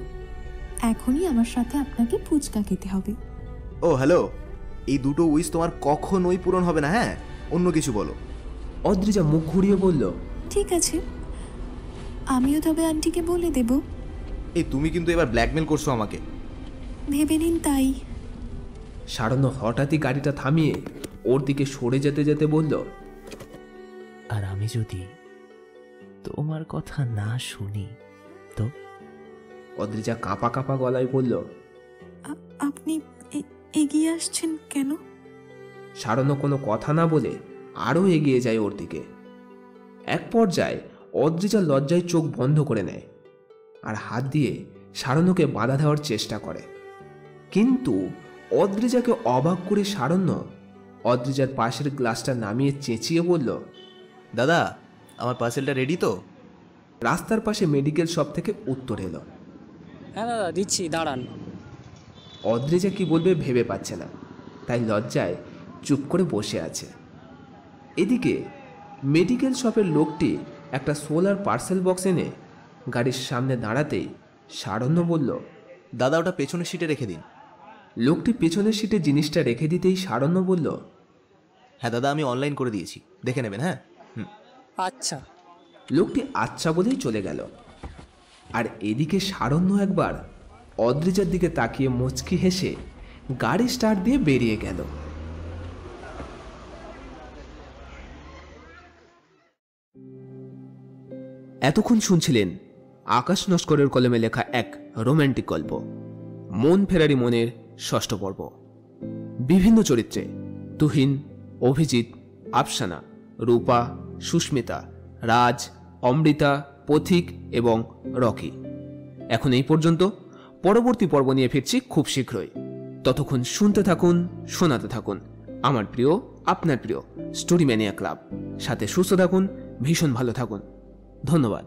এখনই আমার সাথে আপনাকে ফুচকা খেতে হবে। ও হ্যালো, এই দুটো উইশ তোমার কখনোই পূরণ হবে না। হ্যাঁ, অন্য কিছু বলো। অদ্রিজা মুখ ঘুরিয়ে বলল, ঠিক আছে, আমিও তবে আন্টিকে বলে দেব। এই তুমি কিন্তু এবার ব্ল্যাকমেল করছো আমাকে। ভেবে নিন তাই। সারানো হঠাৎই গাড়িটা থামিয়ে ওর দিকে সরে যেতে যেতে বলল, আর আমি যদি তোমার কথা না শুনি তো? অদ্রিজা কাঁপা কাঁপা গলায় বলল, আপনি এগিয়ে আসছেন কেন? সারানো কোনো কথা না বলে আরও এগিয়ে যায় ওর দিকে। এক পর্যায়ে অদ্রিজা লজ্জায় চোখ বন্ধ করে নেয় আর হাত দিয়ে সারানোকে বাধা দেওয়ার চেষ্টা করে। কিন্তু অদ্রিজাকে অবাক করে সারণ্য অদ্রিজার পাশের গ্লাসটা নামিয়ে চেঁচিয়ে বলল, দাদা আমার পার্সেলটা রেডি তো? রাস্তার পাশে মেডিকেল শপ থেকে উত্তর এলো। হ্যাঁ দাদা দিচ্ছি, দাঁড়ান। অদ্রিজা কি বলবে ভেবে পাচ্ছে না, তাই লজ্জায় চুপ করে বসে আছে। এদিকে মেডিকেল শপের লোকটি একটা সোলার পার্সেল বক্স এনে গাড়ির সামনে দাঁড়াতেই সারণ্য বলল, দাদা ওটা পেছনের সিটে রেখে দিন। লোকটি পেছনের সিটে জিনিসটা রেখে দিতেই সারণ্য বলল, হ্যাঁ দাদা আমি অনলাইন করে দিয়েছি, দেখে নেবেন। হ্যাঁ আচ্ছা। লোকটি আচ্ছা বলেই চলে গেল। আর এদিকে সারণ্য একবার অদ্রিজার দিকে তাকিয়ে মুচকি হেসে গাড়ি স্টার্ট দিয়ে বেরিয়ে গেল। এতক্ষণ শুনছিলেন আকাশ নস্করের কলমে লেখা এক রোম্যান্টিক গল্প মন ফেরারি মনের ৬ষ্ঠ পর্ব। বিভিন্ন চরিত্রে তুহিন, অভিজিৎ, আফসানা, রূপা, সুস্মিতা, রাজ, অমৃতা, পথিক এবং রকি। এখন এই পর্যন্ত। পরবর্তী পর্ব নিয়ে ফিরছি খুব শীঘ্রই। ততক্ষণ শুনতে থাকুন, শোনাতে থাকুন আমার প্রিয়, আপনার প্রিয় স্টোরি ম্যানিয়া ক্লাব। সাথে সুস্থ থাকুন, ভীষণ ভালো থাকুন। ধন্যবাদ।